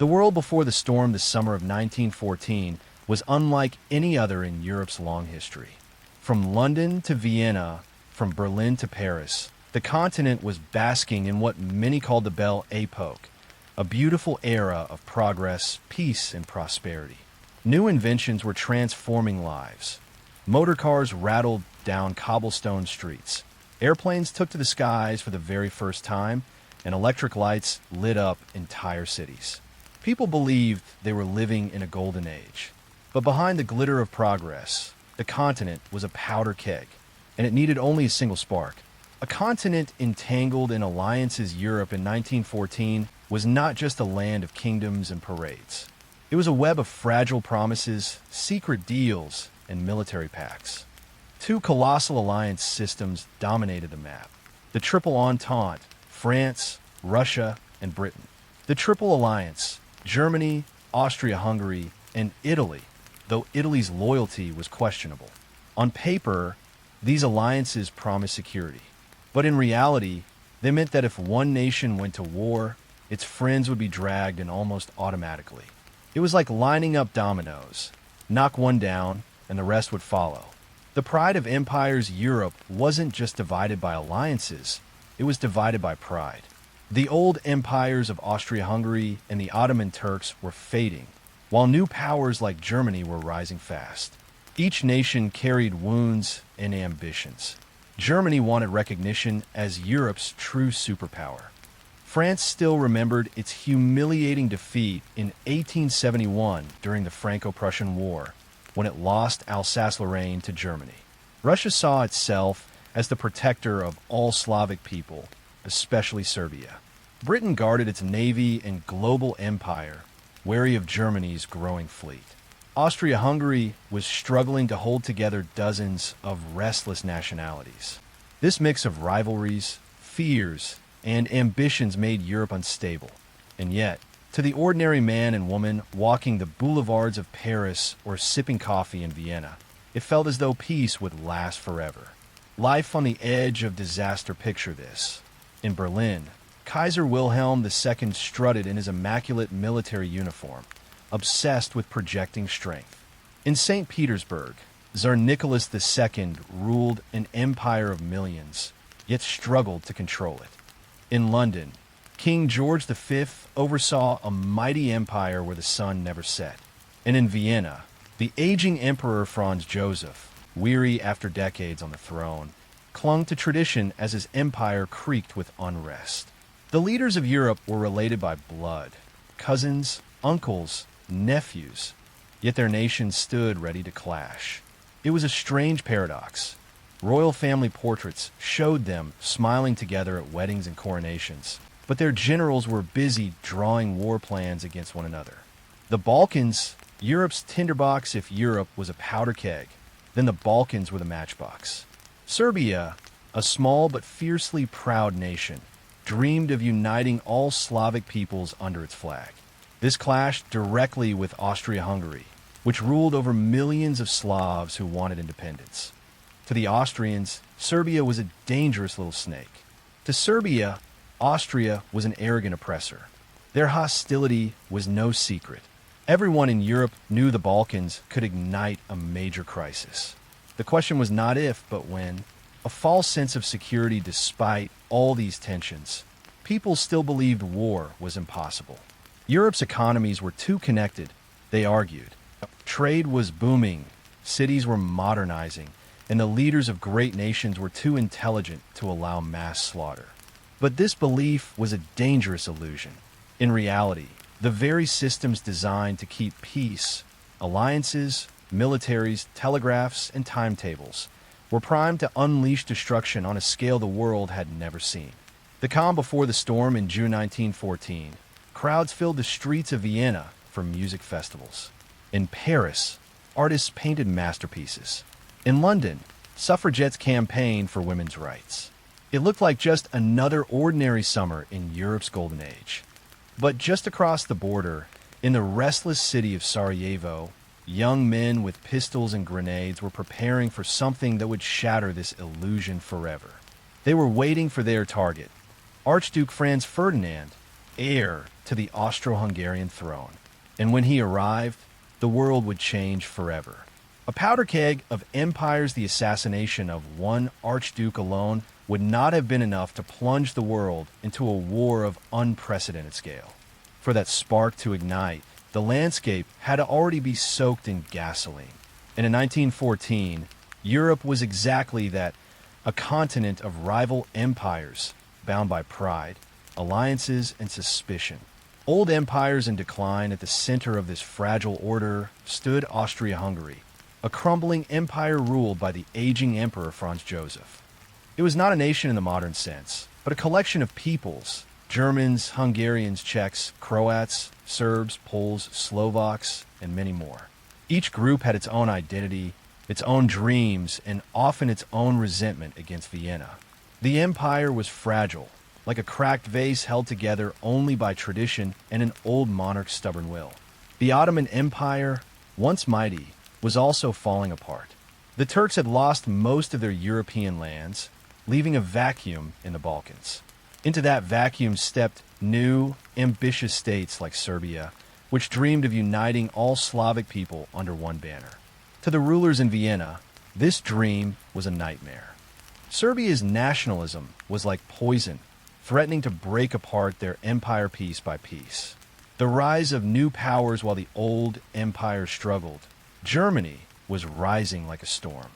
The world before the storm this summer of 1914 was unlike any other in Europe's long history. From London to Vienna, from Berlin to Paris, the continent was basking in what many called the Belle Époque, a beautiful era of progress, peace, and prosperity. New inventions were transforming lives. Motor cars rattled down cobblestone streets. Airplanes took to the skies for the very first time, and electric lights lit up entire cities. People believed they were living in a golden age. But behind the glitter of progress, the continent was a powder keg, and it needed only a single spark. A continent entangled in alliances. Europe in 1914 was not just a land of kingdoms and parades. It was a web of fragile promises, secret deals, and military pacts. Two colossal alliance systems dominated the map. The Triple Entente, France, Russia, and Britain. The Triple Alliance, Germany, Austria-Hungary, and Italy, though Italy's loyalty was questionable. On paper, these alliances promised security. But in reality, they meant that if one nation went to war, its friends would be dragged in almost automatically. It was like lining up dominoes. Knock one down, and the rest would follow. The pride of empires. Europe wasn't just divided by alliances, it was divided by pride. The old empires of Austria-Hungary and the Ottoman Turks were fading, while new powers like Germany were rising fast. Each nation carried wounds and ambitions. Germany wanted recognition as Europe's true superpower. France still remembered its humiliating defeat in 1871 during the Franco-Prussian War, when it lost Alsace-Lorraine to Germany. Russia saw itself as the protector of all Slavic people, especially Serbia. Britain guarded its navy and global empire, wary of Germany's growing fleet. Austria-Hungary was struggling to hold together dozens of restless nationalities. This mix of rivalries, fears, and ambitions made Europe unstable. And yet, to the ordinary man and woman walking the boulevards of Paris or sipping coffee in Vienna, it felt as though peace would last forever. Life on the edge of disaster. Picture this. In Berlin, Kaiser Wilhelm II strutted in his immaculate military uniform, obsessed with projecting strength. In St. Petersburg, Tsar Nicholas II ruled an empire of millions, yet struggled to control it. In London, King George V oversaw a mighty empire where the sun never set. And in Vienna, the aging Emperor Franz Joseph, weary after decades on the throne, clung to tradition as his empire creaked with unrest. The leaders of Europe were related by blood, cousins, uncles, nephews, yet their nations stood ready to clash. It was a strange paradox. Royal family portraits showed them smiling together at weddings and coronations, but their generals were busy drawing war plans against one another. The Balkans, Europe's tinderbox. If Europe was a powder keg, then the Balkans were the matchbox. Serbia, a small but fiercely proud nation, dreamed of uniting all Slavic peoples under its flag. This clashed directly with Austria-Hungary, which ruled over millions of Slavs who wanted independence. To the Austrians, Serbia was a dangerous little snake. To Serbia, Austria was an arrogant oppressor. Their hostility was no secret. Everyone in Europe knew the Balkans could ignite a major crisis. The question was not if, but when. A false sense of security despite all these tensions. People still believed war was impossible. Europe's economies were too connected, they argued. Trade was booming, cities were modernizing, and the leaders of great nations were too intelligent to allow mass slaughter. But this belief was a dangerous illusion. In reality, the very systems designed to keep peace, alliances, militaries, telegraphs, and timetables, were primed to unleash destruction on a scale the world had never seen. The calm before the storm in June 1914, crowds filled the streets of Vienna for music festivals. In Paris, artists painted masterpieces. In London, suffragettes campaigned for women's rights. It looked like just another ordinary summer in Europe's golden age. But just across the border, in the restless city of Sarajevo, young men with pistols and grenades were preparing for something that would shatter this illusion forever. They were waiting for their target. Archduke Franz Ferdinand, heir to the Austro-Hungarian throne. And when he arrived, the world would change forever. A powder keg of empires, the assassination of one archduke alone would not have been enough to plunge the world into a war of unprecedented scale. For that spark to ignite, the landscape had to already be soaked in gasoline. And in 1914, Europe was exactly that, a continent of rival empires bound by pride, alliances, and suspicion. Old empires in decline, at the center of this fragile order stood Austria-Hungary, a crumbling empire ruled by the aging Emperor Franz Joseph. It was not a nation in the modern sense, but a collection of peoples: Germans, Hungarians, Czechs, Croats, Serbs, Poles, Slovaks, and many more. Each group had its own identity, its own dreams, and often its own resentment against Vienna. The empire was fragile, like a cracked vase held together only by tradition and an old monarch's stubborn will. The Ottoman Empire, once mighty, was also falling apart. The Turks had lost most of their European lands, leaving a vacuum in the Balkans. Into that vacuum stepped new, ambitious states like Serbia, which dreamed of uniting all Slavic people under one banner. To the rulers in Vienna, this dream was a nightmare. Serbia's nationalism was like poison, threatening to break apart their empire piece by piece. The rise of new powers while the old empire struggled. Germany was rising like a storm.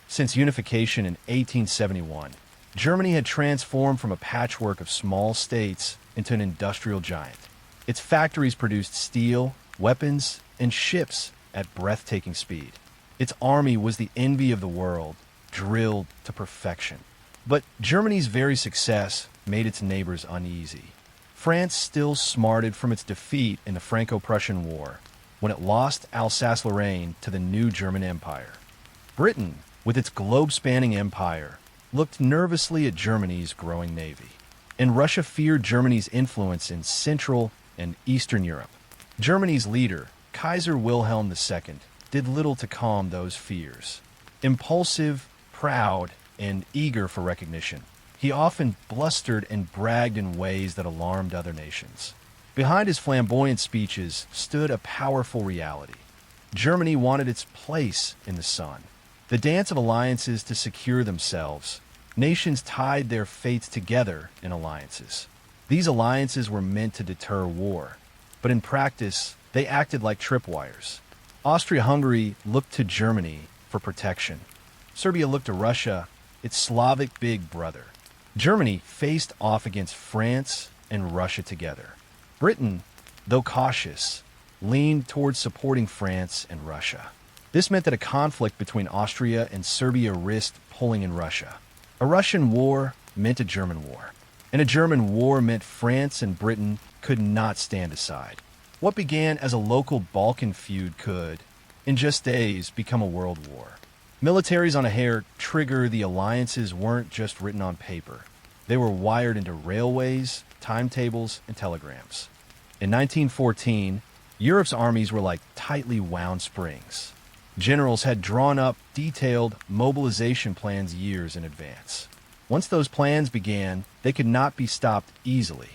Since unification in 1871, Germany had transformed from a patchwork of small states into an industrial giant. Its factories produced steel, weapons, and ships at breathtaking speed. Its army was the envy of the world, drilled to perfection. But Germany's very success made its neighbors uneasy. France still smarted from its defeat in the Franco-Prussian War, when it lost Alsace-Lorraine to the new German Empire. Britain, with its globe-spanning empire, looked nervously at Germany's growing navy. And Russia feared Germany's influence in Central and Eastern Europe. Germany's leader, Kaiser Wilhelm II, did little to calm those fears. Impulsive, proud, and eager for recognition, he often blustered and bragged in ways that alarmed other nations. Behind his flamboyant speeches stood a powerful reality. Germany wanted its place in the sun. The dance of alliances to secure themselves. Nations tied their fates together in alliances. These alliances were meant to deter war, but in practice, they acted like tripwires. Austria-Hungary looked to Germany for protection. Serbia looked to Russia, its Slavic big brother. Germany faced off against France and Russia together. Britain, though cautious, leaned towards supporting France and Russia. This meant that a conflict between Austria and Serbia risked pulling in Russia. A Russian war meant a German war, and a German war meant France and Britain could not stand aside. What began as a local Balkan feud could, in just days, become a world war. Militaries on a hair trigger, the alliances weren't just written on paper. They were wired into railways, timetables, and telegrams. In 1914, Europe's armies were like tightly wound springs. Generals had drawn up detailed mobilization plans years in advance. Once those plans began, they could not be stopped easily.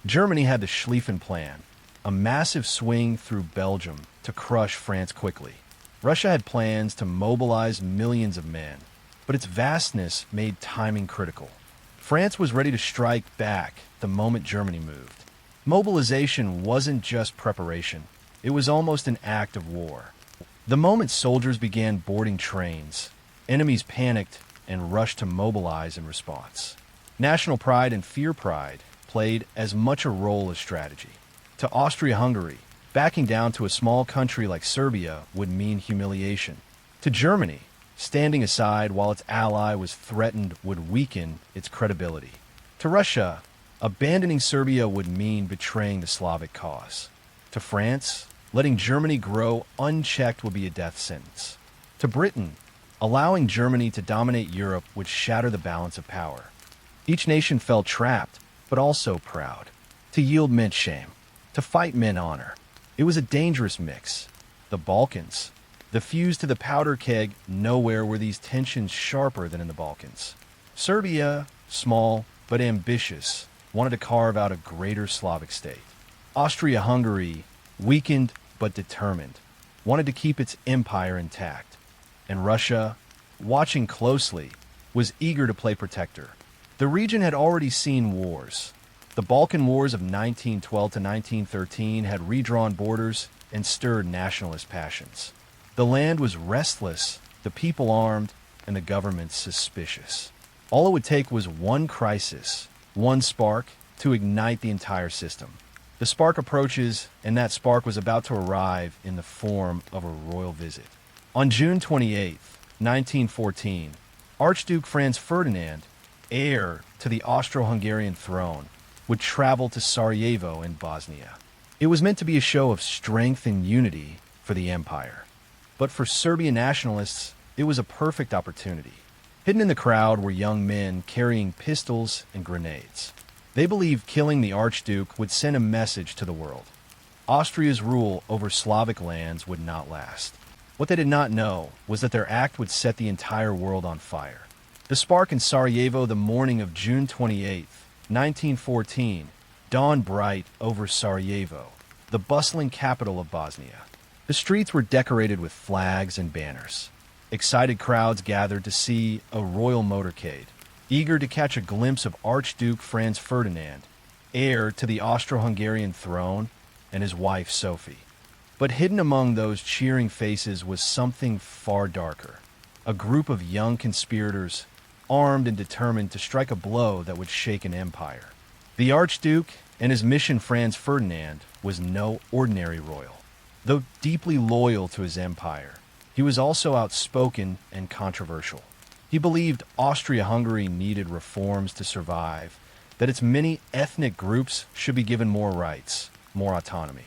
Germany had the Schlieffen Plan, a massive swing through Belgium to crush France quickly. Russia had plans to mobilize millions of men, but its vastness made timing critical. France was ready to strike back the moment Germany moved. Mobilization wasn't just preparation, it was almost an act of war. The moment soldiers began boarding trains, enemies panicked and rushed to mobilize in response. National pride and fear pride played as much a role as strategy. To Austria-Hungary, backing down to a small country like Serbia would mean humiliation. To Germany, standing aside while its ally was threatened would weaken its credibility. To Russia, abandoning Serbia would mean betraying the Slavic cause. To France, letting Germany grow unchecked would be a death sentence. To Britain, allowing Germany to dominate Europe would shatter the balance of power. Each nation felt trapped, but also proud. To yield meant shame. To fight meant honor. It was a dangerous mix. The Balkans. The fuse to the powder keg, nowhere were these tensions sharper than in the Balkans. Serbia, small but ambitious, wanted to carve out a greater Slavic state. Austria-Hungary, weakened but determined, wanted to keep its empire intact, and Russia, watching closely, was eager to play protector. The region had already seen wars. The Balkan Wars of 1912 to 1913 had redrawn borders and stirred nationalist passions. The land was restless, the people armed, and the government suspicious. All it would take was one crisis, one spark, to ignite the entire system. The spark approaches, and that spark was about to arrive in the form of a royal visit. On June 28, 1914, Archduke Franz Ferdinand, heir to the Austro-Hungarian throne, would travel to Sarajevo in Bosnia. It was meant to be a show of strength and unity for the empire. But for Serbian nationalists, it was a perfect opportunity. Hidden in the crowd were young men carrying pistols and grenades. They believed killing the Archduke would send a message to the world. Austria's rule over Slavic lands would not last. What they did not know was that their act would set the entire world on fire. The spark in Sarajevo the morning of June 28, 1914, dawned bright over Sarajevo, the bustling capital of Bosnia. The streets were decorated with flags and banners. Excited crowds gathered to see a royal motorcade, eager to catch a glimpse of Archduke Franz Ferdinand, heir to the Austro-Hungarian throne, and his wife Sophie. But hidden among those cheering faces was something far darker. A group of young conspirators, armed and determined to strike a blow that would shake an empire. The Archduke and his mission Franz Ferdinand was no ordinary royal. Though deeply loyal to his empire, he was also outspoken and controversial. He believed Austria-Hungary needed reforms to survive, that its many ethnic groups should be given more rights, more autonomy.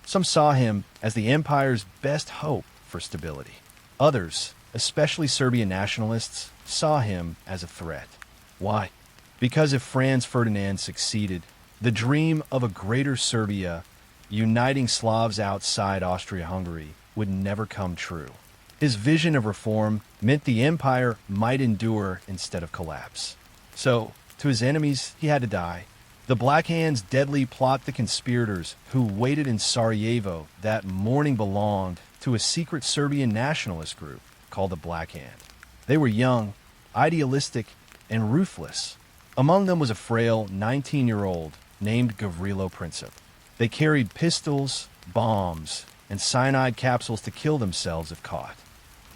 Some saw him as the empire's best hope for stability. Others, especially Serbian nationalists, saw him as a threat. Why? Because if Franz Ferdinand succeeded, the dream of a greater Serbia, uniting Slavs outside Austria-Hungary, would never come true. His vision of reform meant the empire might endure instead of collapse. So, to his enemies, he had to die. The Black Hand's deadly plot, the conspirators who waited in Sarajevo that morning, belonged to a secret Serbian nationalist group called the Black Hand. They were young, idealistic, and ruthless. Among them was a frail 19-year-old named Gavrilo Princip. They carried pistols, bombs, and cyanide capsules to kill themselves if caught.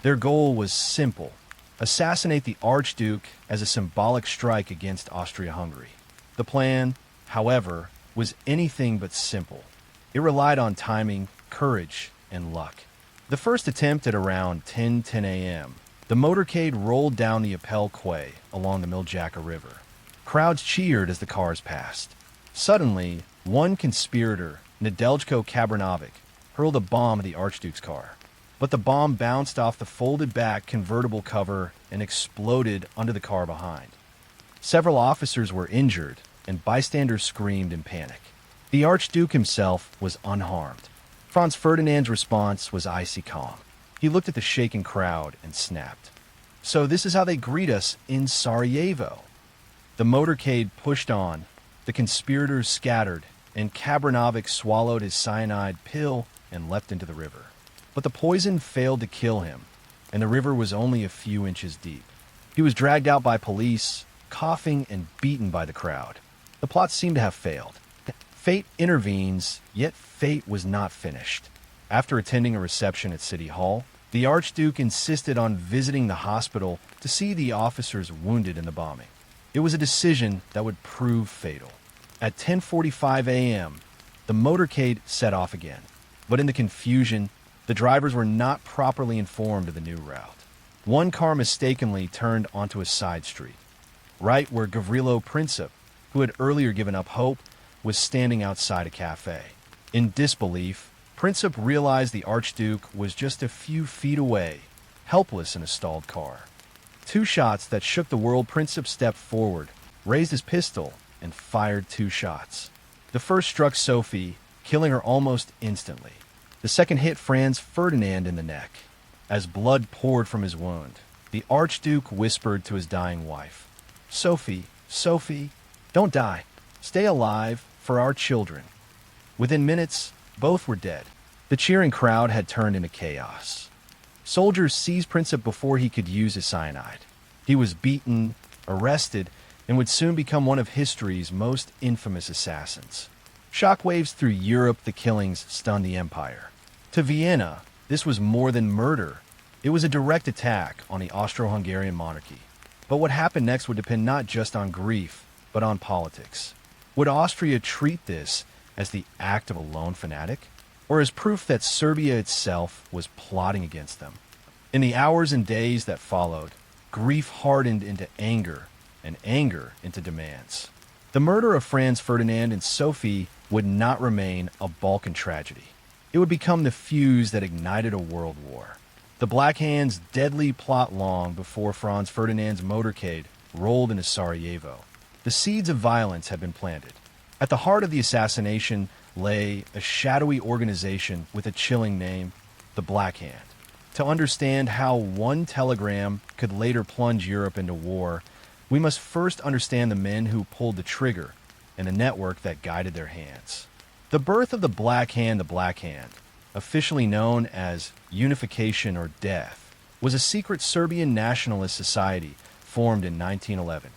Their goal was simple: assassinate the Archduke as a symbolic strike against Austria-Hungary. The plan, however, was anything but simple. It relied on timing, courage, and luck. The first attempt at around 10:10 a.m., the motorcade rolled down the Apel Quay along the Miljacka River. Crowds cheered as the cars passed. Suddenly, one conspirator, Nedeljko Kabranovic, hurled a bomb at the Archduke's car. But the bomb bounced off the folded-back convertible cover and exploded under the car behind. Several officers were injured, and bystanders screamed in panic. The Archduke himself was unharmed. Franz Ferdinand's response was icy calm. He looked at the shaken crowd and snapped. "So this is how they greet us in Sarajevo." The motorcade pushed on, the conspirators scattered, and Kabranovic swallowed his cyanide pill and leapt into the river. But the poison failed to kill him, and the river was only a few inches deep. He was dragged out by police, coughing and beaten by the crowd. The plot seemed to have failed. Fate intervenes, yet fate was not finished. After attending a reception at City Hall, the Archduke insisted on visiting the hospital to see the officers wounded in the bombing. It was a decision that would prove fatal. At 10:45 a.m., the motorcade set off again. But in the confusion, the drivers were not properly informed of the new route. One car mistakenly turned onto a side street, right where Gavrilo Princip, who had earlier given up hope, was standing outside a cafe. In disbelief, Princip realized the Archduke was just a few feet away, helpless in a stalled car. Two shots that shook the world. Princip stepped forward, raised his pistol, and fired two shots. The first struck Sophie, killing her almost instantly. The second hit Franz Ferdinand in the neck. As blood poured from his wound, the Archduke whispered to his dying wife, "Sophie, Sophie, don't die. Stay alive for our children." Within minutes, both were dead. The cheering crowd had turned into chaos. Soldiers seized Princip before he could use his cyanide. He was beaten, arrested, and would soon become one of history's most infamous assassins. Shockwaves through Europe, the killings stunned the empire. To Vienna, this was more than murder. It was a direct attack on the Austro-Hungarian monarchy. But what happened next would depend not just on grief, but on politics. Would Austria treat this as the act of a lone fanatic, or as proof that Serbia itself was plotting against them? In the hours and days that followed, grief hardened into anger, and anger into demands. The murder of Franz Ferdinand and Sophie would not remain a Balkan tragedy. It would become the fuse that ignited a world war. The Black Hand's deadly plot long before Franz Ferdinand's motorcade rolled into Sarajevo. The seeds of violence had been planted. At the heart of the assassination lay a shadowy organization with a chilling name, the Black Hand. To understand how one telegram could later plunge Europe into war, we must first understand the men who pulled the trigger and the network that guided their hands. The birth of the Black Hand, officially known as Unification or Death, was a secret Serbian nationalist society formed in 1911.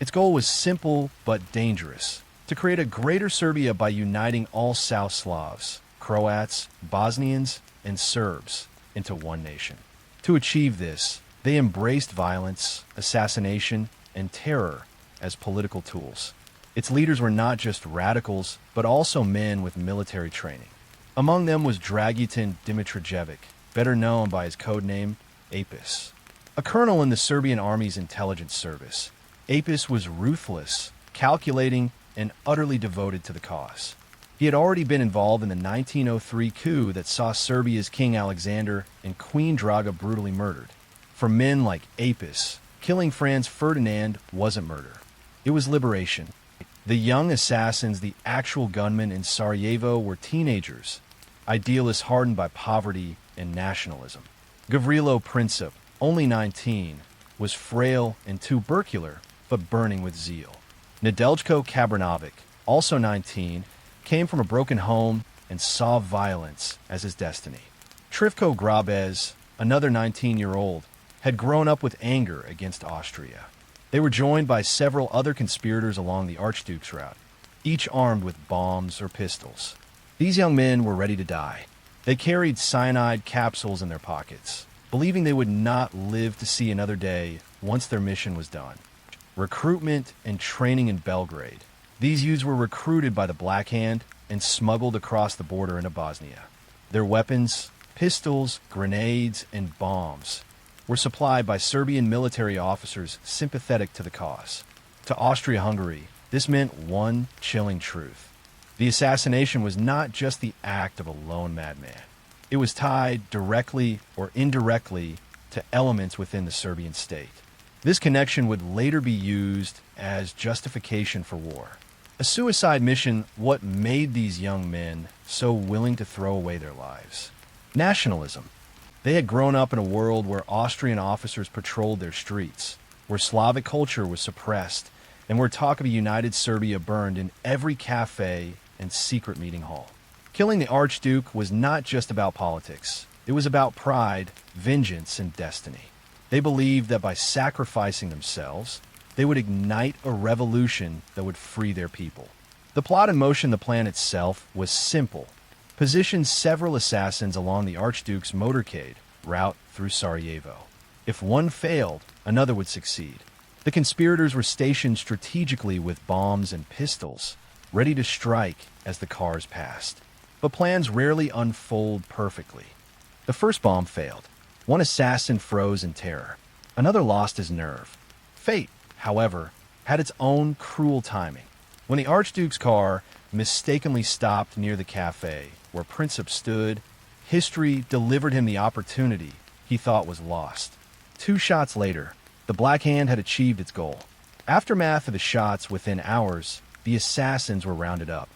Its goal was simple but dangerous: to create a greater Serbia by uniting all South Slavs, Croats, Bosnians, and Serbs into one nation. To achieve this, they embraced violence, assassination, and terror as political tools. Its leaders were not just radicals, but also men with military training. Among them was Dragutin Dimitrijevic, better known by his code name Apis. A colonel in the Serbian army's intelligence service, Apis was ruthless, calculating, and utterly devoted to the cause. He had already been involved in the 1903 coup that saw Serbia's King Alexander and Queen Draga brutally murdered. For men like Apis, killing Franz Ferdinand wasn't murder. It was liberation. The young assassins, the actual gunmen in Sarajevo, were teenagers, idealists hardened by poverty and nationalism. Gavrilo Princip, only 19, was frail and tubercular, but burning with zeal. Nedeljko Kabranovic, also 19, came from a broken home and saw violence as his destiny. Trifko Grabez, another 19-year-old, had grown up with anger against Austria. They were joined by several other conspirators along the Archduke's route, each armed with bombs or pistols. These young men were ready to die. They carried cyanide capsules in their pockets, believing they would not live to see another day once their mission was done. Recruitment and training in Belgrade. These youths were recruited by the Black Hand and smuggled across the border into Bosnia. Their weapons, pistols, grenades, and bombs were supplied by Serbian military officers sympathetic to the cause. To Austria-Hungary, this meant one chilling truth. The assassination was not just the act of a lone madman. It was tied directly or indirectly to elements within the Serbian state. This connection would later be used as justification for war. A suicide mission, what made these young men so willing to throw away their lives? Nationalism. They had grown up in a world where Austrian officers patrolled their streets, where Slavic culture was suppressed, and where talk of a united Serbia burned in every cafe and secret meeting hall. Killing the Archduke was not just about politics. It was about pride, vengeance, and destiny. They believed that by sacrificing themselves, they would ignite a revolution that would free their people. The plot in motion, the plan itself, was simple. Position several assassins along the Archduke's motorcade route through Sarajevo. If one failed, another would succeed. The conspirators were stationed strategically with bombs and pistols, ready to strike as the cars passed. But plans rarely unfold perfectly. The first bomb failed. One assassin froze in terror. Another lost his nerve. Fate, however, had its own cruel timing. When the Archduke's car mistakenly stopped near the cafe where Princip stood, history delivered him the opportunity he thought was lost. 2 shots later, the Black Hand had achieved its goal. Aftermath of the shots, within hours, the assassins were rounded up.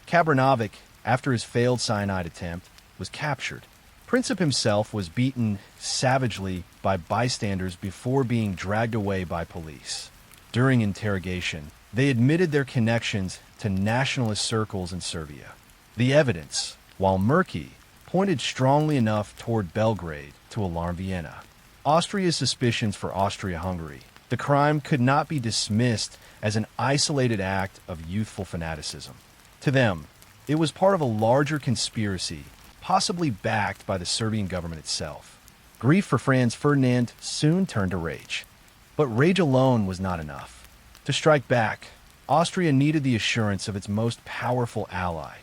Kabranovic, after his failed cyanide attempt, was captured. Princip himself was beaten savagely by bystanders before being dragged away by police. During interrogation, they admitted their connections to nationalist circles in Serbia. The evidence, while murky, pointed strongly enough toward Belgrade to alarm Vienna. Austria's suspicions for Austria-Hungary. The crime could not be dismissed as an isolated act of youthful fanaticism. To them, it was part of a larger conspiracy, possibly backed by the Serbian government itself. Grief for Franz Ferdinand soon turned to rage. But rage alone was not enough. To strike back, Austria needed the assurance of its most powerful ally,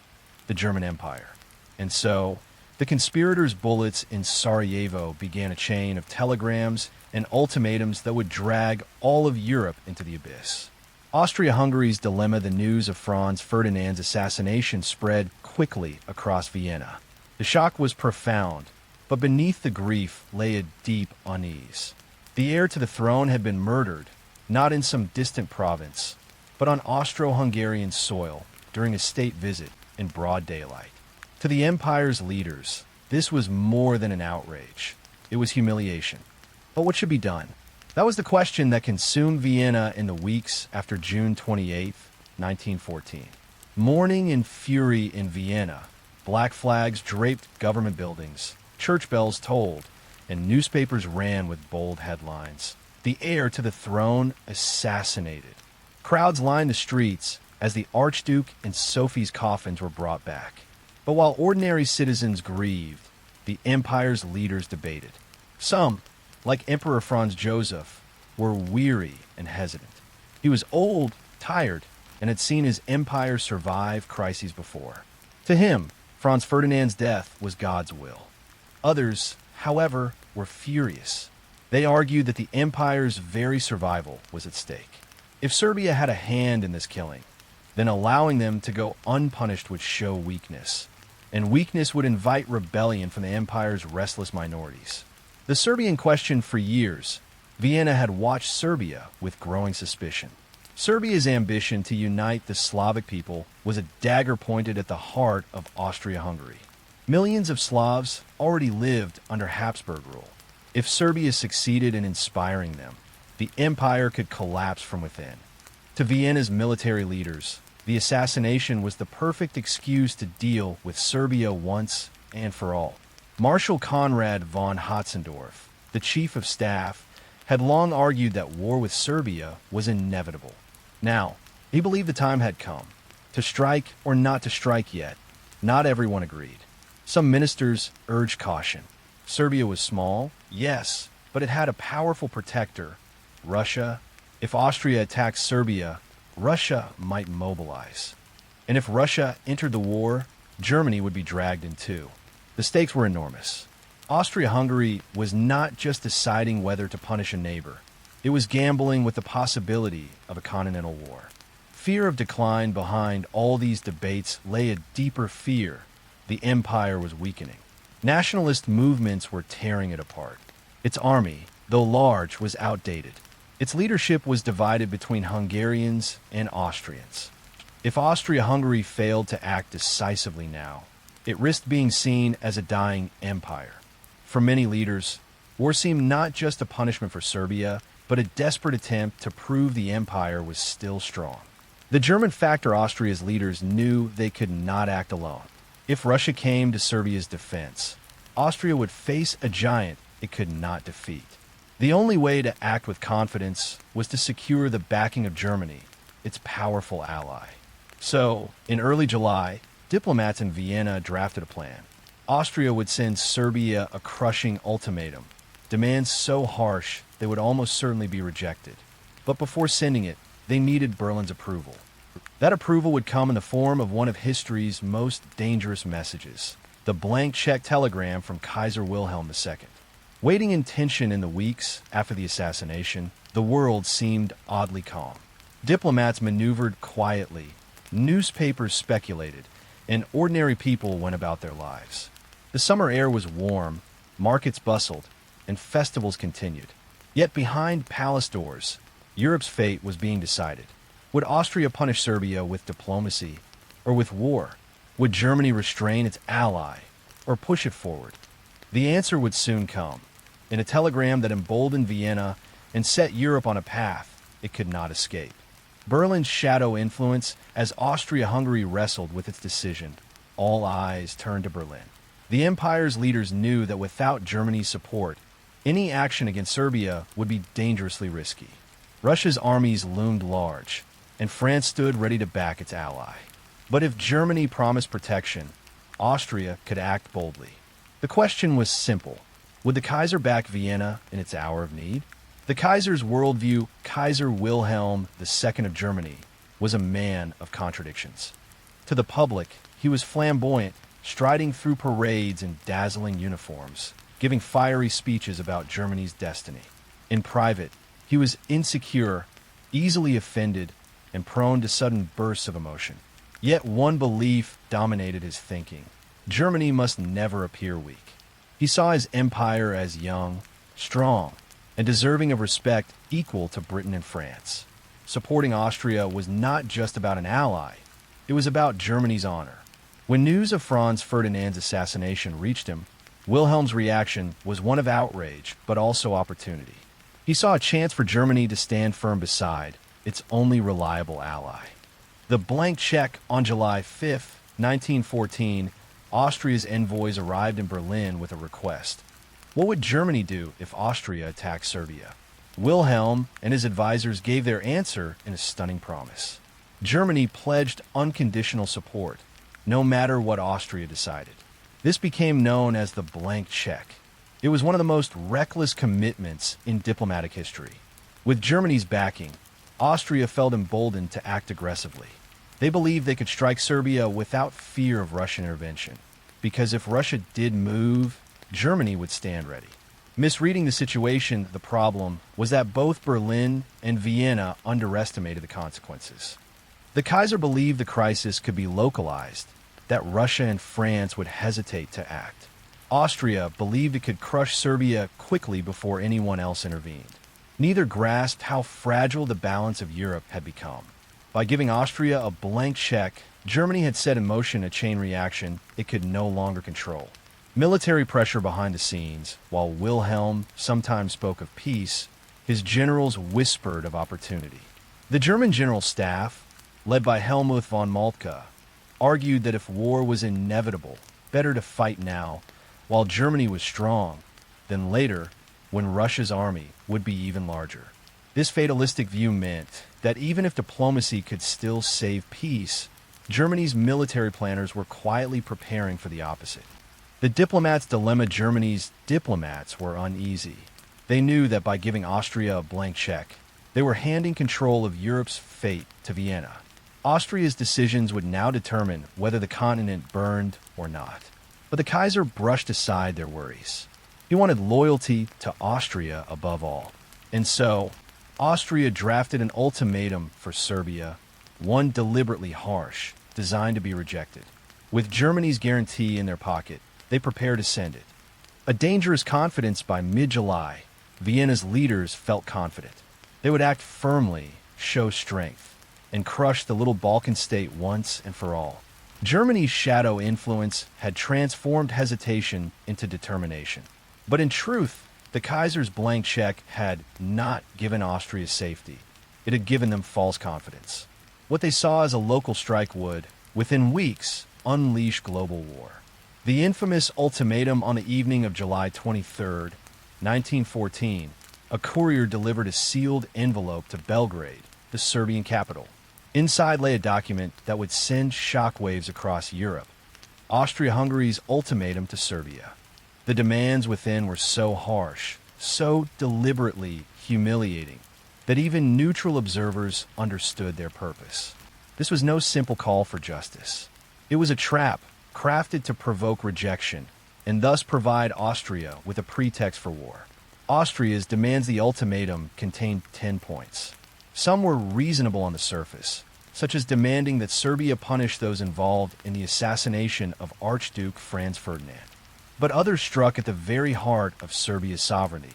the German Empire. And so, the conspirators' bullets in Sarajevo began a chain of telegrams and ultimatums that would drag all of Europe into the abyss. Austria-Hungary's dilemma, the news of Franz Ferdinand's assassination, spread quickly across Vienna. The shock was profound, but beneath the grief lay a deep unease. The heir to the throne had been murdered, not in some distant province, but on Austro-Hungarian soil during a state visit in broad daylight. To the empire's leaders, this was more than an outrage. It was humiliation. But what should be done? That was the question that consumed Vienna in the weeks after June 28, 1914. Mourning and fury in Vienna, black flags draped government buildings, church bells tolled, and newspapers ran with bold headlines. The heir to the throne assassinated. Crowds lined the streets as the Archduke and Sophie's coffins were brought back. But while ordinary citizens grieved, the empire's leaders debated. Some, like Emperor Franz Joseph, were weary and hesitant. He was old, tired, and had seen his empire survive crises before. To him, Franz Ferdinand's death was God's will. Others, however, were furious. They argued that the empire's very survival was at stake. If Serbia had a hand in this killing, then allowing them to go unpunished would show weakness, and weakness would invite rebellion from the empire's restless minorities. The Serbian question for years, Vienna had watched Serbia with growing suspicion. Serbia's ambition to unite the Slavic people was a dagger pointed at the heart of Austria-Hungary. Millions of Slavs already lived under Habsburg rule. If Serbia succeeded in inspiring them, the empire could collapse from within. To Vienna's military leaders, the assassination was the perfect excuse to deal with Serbia once and for all. Marshal Konrad von Hotzendorf, the chief of staff, had long argued that war with Serbia was inevitable. Now, he believed the time had come. To strike or not to strike yet, not everyone agreed. Some ministers urged caution. Serbia was small, yes, but it had a powerful protector, Russia. If Austria attacked Serbia, Russia might mobilize. And if Russia entered the war, Germany would be dragged in too. The stakes were enormous. Austria-Hungary was not just deciding whether to punish a neighbor. It was gambling with the possibility of a continental war. Fear of decline behind all these debates lay a deeper fear. The empire was weakening. Nationalist movements were tearing it apart. Its army, though large, was outdated. Its leadership was divided between Hungarians and Austrians. If Austria-Hungary failed to act decisively now, it risked being seen as a dying empire. For many leaders, war seemed not just a punishment for Serbia, but a desperate attempt to prove the empire was still strong. The German factor Austria's leaders knew they could not act alone. If Russia came to Serbia's defense, Austria would face a giant it could not defeat. The only way to act with confidence was to secure the backing of Germany, its powerful ally. So, in early July, diplomats in Vienna drafted a plan. Austria would send Serbia a crushing ultimatum, demands so harsh they would almost certainly be rejected. But before sending it, they needed Berlin's approval. That approval would come in the form of one of history's most dangerous messages, the blank check telegram from Kaiser Wilhelm II. Waiting in tension in the weeks after the assassination, the world seemed oddly calm. Diplomats maneuvered quietly, newspapers speculated, and ordinary people went about their lives. The summer air was warm, markets bustled, and festivals continued. Yet behind palace doors, Europe's fate was being decided. Would Austria punish Serbia with diplomacy or with war? Would Germany restrain its ally or push it forward? The answer would soon come, in a telegram that emboldened Vienna and set Europe on a path it could not escape. Berlin's shadow influence as Austria-Hungary wrestled with its decision all eyes turned to Berlin. The empire's leaders knew that without Germany's support, any action against Serbia would be dangerously risky. Russia's armies loomed large, and France stood ready to back its ally. But if Germany promised protection, Austria could act boldly. The question was simple. Would the Kaiser back Vienna in its hour of need? The Kaiser's worldview, Kaiser Wilhelm II of Germany, was a man of contradictions. To the public, he was flamboyant, striding through parades in dazzling uniforms, giving fiery speeches about Germany's destiny. In private, he was insecure, easily offended, and prone to sudden bursts of emotion. Yet one belief dominated his thinking. Germany must never appear weak. He saw his empire as young, strong, and deserving of respect equal to Britain and France. Supporting Austria was not just about an ally, it was about Germany's honor. When news of Franz Ferdinand's assassination reached him, Wilhelm's reaction was one of outrage, but also opportunity. He saw a chance for Germany to stand firm beside its only reliable ally. The blank check on July 5, 1914, Austria's envoys arrived in Berlin with a request. What would Germany do if Austria attacked Serbia? Wilhelm and his advisors gave their answer in a stunning promise. Germany pledged unconditional support, no matter what Austria decided. This became known as the blank check. It was one of the most reckless commitments in diplomatic history. With Germany's backing, Austria felt emboldened to act aggressively. They believed they could strike Serbia without fear of Russian intervention, because if Russia did move, Germany would stand ready. Misreading the situation, the problem was that both Berlin and Vienna underestimated the consequences. The Kaiser believed the crisis could be localized, that Russia and France would hesitate to act. Austria believed it could crush Serbia quickly before anyone else intervened. Neither grasped how fragile the balance of Europe had become. By giving Austria a blank check, Germany had set in motion a chain reaction it could no longer control. Military pressure behind the scenes, while Wilhelm sometimes spoke of peace, his generals whispered of opportunity. The German General Staff, led by Helmuth von Moltke, argued that if war was inevitable, better to fight now, while Germany was strong, than later, when Russia's army would be even larger. This fatalistic view meant that even if diplomacy could still save peace, Germany's military planners were quietly preparing for the opposite. The diplomat's dilemma. Germany's diplomats were uneasy. They knew that by giving Austria a blank check, they were handing control of Europe's fate to Vienna. Austria's decisions would now determine whether the continent burned or not. But the Kaiser brushed aside their worries. He wanted loyalty to Austria above all. And so, Austria drafted an ultimatum for Serbia, one deliberately harsh, designed to be rejected. With Germany's guarantee in their pocket, they prepared to send it. A dangerous confidence. By mid-July, Vienna's leaders felt confident. They would act firmly, show strength, and crush the little Balkan state once and for all. Germany's shadow influence had transformed hesitation into determination. But in truth, the Kaiser's blank check had not given Austria safety. It had given them false confidence. What they saw as a local strike would, within weeks, unleash global war. The infamous ultimatum. On the evening of July 23, 1914, a courier delivered a sealed envelope to Belgrade, the Serbian capital. Inside lay a document that would send shockwaves across Europe. Austria-Hungary's ultimatum to Serbia. The demands within were so harsh, so deliberately humiliating, that even neutral observers understood their purpose. This was no simple call for justice. It was a trap crafted to provoke rejection and thus provide Austria with a pretext for war. Austria's demands. The ultimatum contained 10 points. Some were reasonable on the surface, such as demanding that Serbia punish those involved in the assassination of Archduke Franz Ferdinand. But others struck at the very heart of Serbia's sovereignty.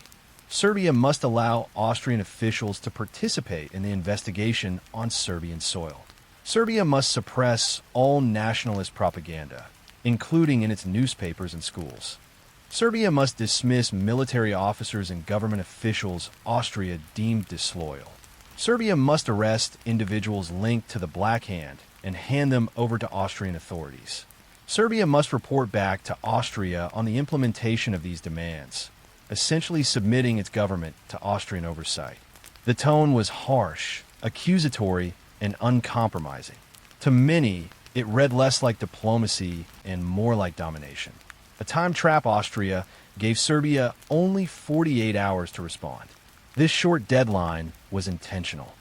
Serbia must allow Austrian officials to participate in the investigation on Serbian soil. Serbia must suppress all nationalist propaganda, including in its newspapers and schools. Serbia must dismiss military officers and government officials Austria deemed disloyal. Serbia must arrest individuals linked to the Black Hand and hand them over to Austrian authorities. Serbia must report back to Austria on the implementation of these demands, essentially submitting its government to Austrian oversight. The tone was harsh, accusatory, and uncompromising. To many, it read less like diplomacy and more like domination. A time trap Austria gave Serbia only 48 hours to respond. This short deadline was intentional.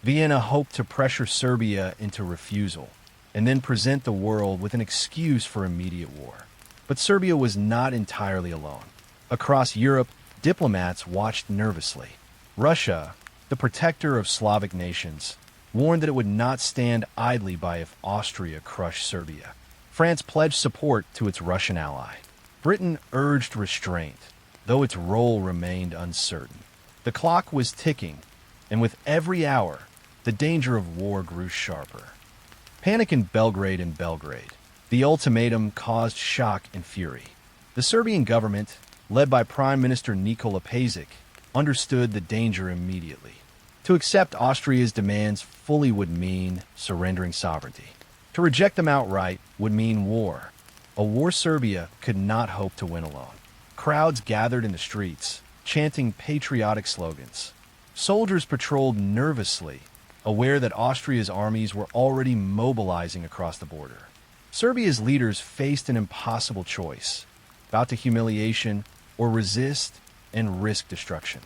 Vienna hoped to pressure Serbia into refusal and then present the world with an excuse for immediate war. But Serbia was not entirely alone. Across Europe, diplomats watched nervously. Russia, the protector of Slavic nations, warned that it would not stand idly by if Austria crushed Serbia. France pledged support to its Russian ally. Britain urged restraint, though its role remained uncertain. The clock was ticking, and with every hour, the danger of war grew sharper. Panic in Belgrade and Belgrade. The ultimatum caused shock and fury. The Serbian government, led by Prime Minister Nikola Pašic, understood the danger immediately. To accept Austria's demands fully would mean surrendering sovereignty. To reject them outright would mean war. A war Serbia could not hope to win alone. Crowds gathered in the streets, chanting patriotic slogans. Soldiers patrolled nervously, aware that Austria's armies were already mobilizing across the border. Serbia's leaders faced an impossible choice: bow to humiliation or resist and risk destruction.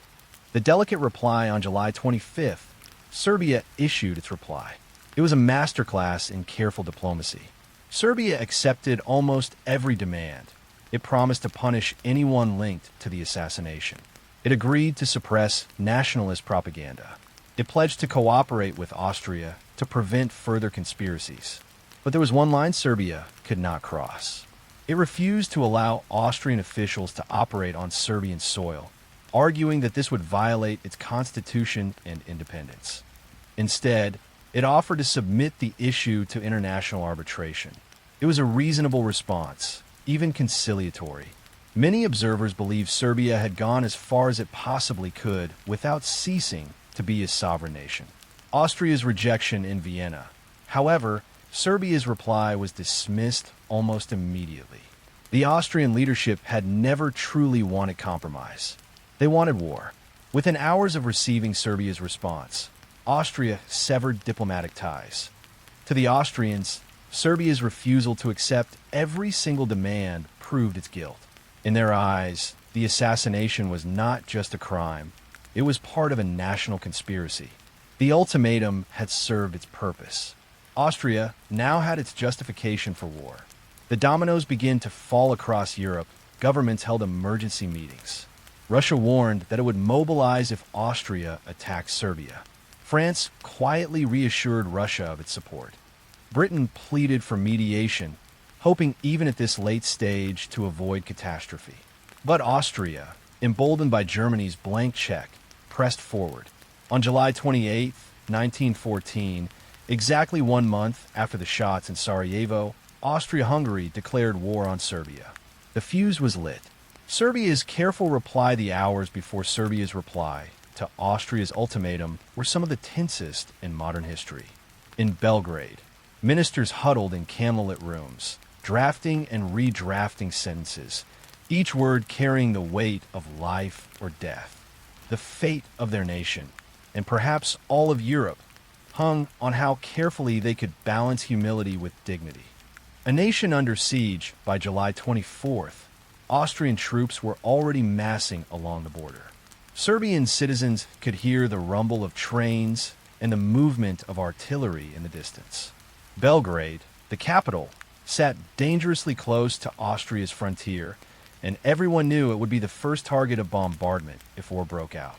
The delicate reply on July 25th, Serbia issued its reply. It was a masterclass in careful diplomacy. Serbia accepted almost every demand. It promised to punish anyone linked to the assassination. It agreed to suppress nationalist propaganda. It pledged to cooperate with Austria to prevent further conspiracies. But there was one line Serbia could not cross. It refused to allow Austrian officials to operate on Serbian soil, arguing that this would violate its constitution and independence. Instead, it offered to submit the issue to international arbitration. It was a reasonable response, even conciliatory. Many observers believe Serbia had gone as far as it possibly could without ceasing to be a sovereign nation. Austria's rejection in Vienna. However, Serbia's reply was dismissed almost immediately. The Austrian leadership had never truly wanted compromise. They wanted war. Within hours of receiving Serbia's response, Austria severed diplomatic ties. To the Austrians, Serbia's refusal to accept every single demand proved its guilt. In their eyes, the assassination was not just a crime, it was part of a national conspiracy. The ultimatum had served its purpose. Austria now had its justification for war. The dominoes began to fall across Europe. Governments held emergency meetings. Russia warned that it would mobilize if Austria attacked Serbia. France quietly reassured Russia of its support. Britain pleaded for mediation, hoping even at this late stage to avoid catastrophe. But Austria, emboldened by Germany's blank check, pressed forward. On July 28, 1914, exactly 1 month after the shots in Sarajevo, Austria-Hungary declared war on Serbia. The fuse was lit. Serbia's careful reply the hours before Serbia's reply to Austria's ultimatum were some of the tensest in modern history. In Belgrade, ministers huddled in candlelit rooms, drafting and redrafting sentences, each word carrying the weight of life or death. The fate of their nation, and perhaps all of Europe, hung on how carefully they could balance humility with dignity. A nation under siege by July 24th, Austrian troops were already massing along the border. Serbian citizens could hear the rumble of trains and the movement of artillery in the distance. Belgrade, the capital, sat dangerously close to Austria's frontier, and everyone knew it would be the first target of bombardment if war broke out.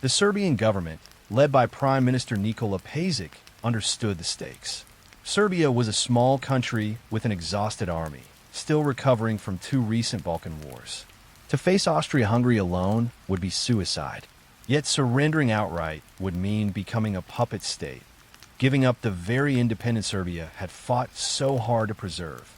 The Serbian government, led by Prime Minister Nikola Pašic, understood the stakes. Serbia was a small country with an exhausted army, still recovering from 2 recent Balkan wars. To face Austria-Hungary alone would be suicide. Yet surrendering outright would mean becoming a puppet state, giving up the very independent Serbia had fought so hard to preserve.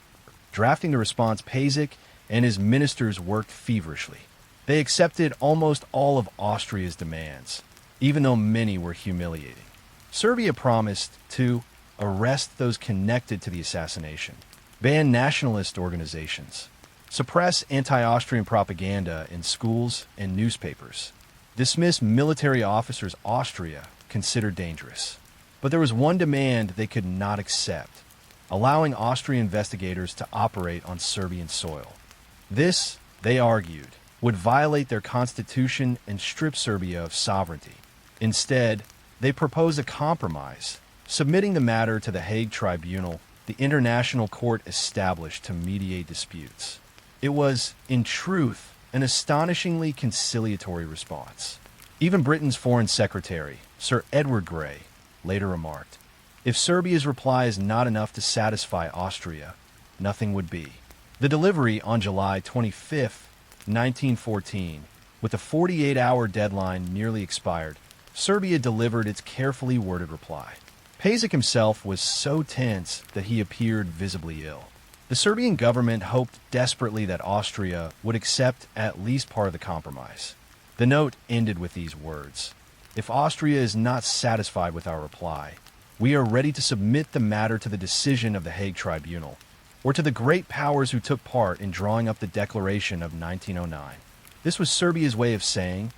Drafting the response, Pašic and his ministers worked feverishly. They accepted almost all of Austria's demands, even though many were humiliating. Serbia promised to arrest those connected to the assassination, ban nationalist organizations, suppress anti-Austrian propaganda in schools and newspapers, dismiss military officers Austria considered dangerous. But there was one demand they could not accept: allowing Austrian investigators to operate on Serbian soil. This, they argued, would violate their constitution and strip Serbia of sovereignty. Instead, they proposed a compromise, submitting the matter to the Hague Tribunal, the international court established to mediate disputes. It was, in truth, an astonishingly conciliatory response. Even Britain's Foreign Secretary, Sir Edward Grey, later remarked, "If Serbia's reply is not enough to satisfy Austria, nothing would be." The delivery on July 25, 1914, with the 48-hour deadline nearly expired, Serbia delivered its carefully worded reply. Pašić himself was so tense that he appeared visibly ill. The Serbian government hoped desperately that Austria would accept at least part of the compromise. The note ended with these words: "If Austria is not satisfied with our reply, we are ready to submit the matter to the decision of the Hague Tribunal, or to the great powers who took part in drawing up the Declaration of 1909. This was Serbia's way of saying,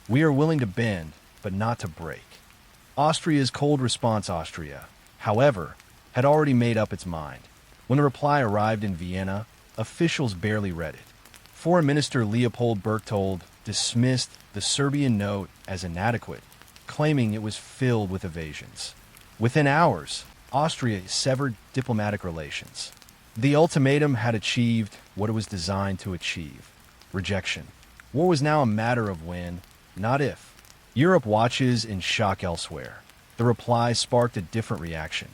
"We are willing to bend, but not to break." Austria's cold response, Austria, however, had already made up its mind. When the reply arrived in Vienna, officials barely read it. Foreign Minister Leopold Berchtold dismissed the Serbian note as inadequate, claiming it was filled with evasions. Within hours, Austria severed diplomatic relations. The ultimatum had achieved what it was designed to achieve: rejection. War was now a matter of when, not if. Europe watches in shock elsewhere. The reply sparked a different reaction.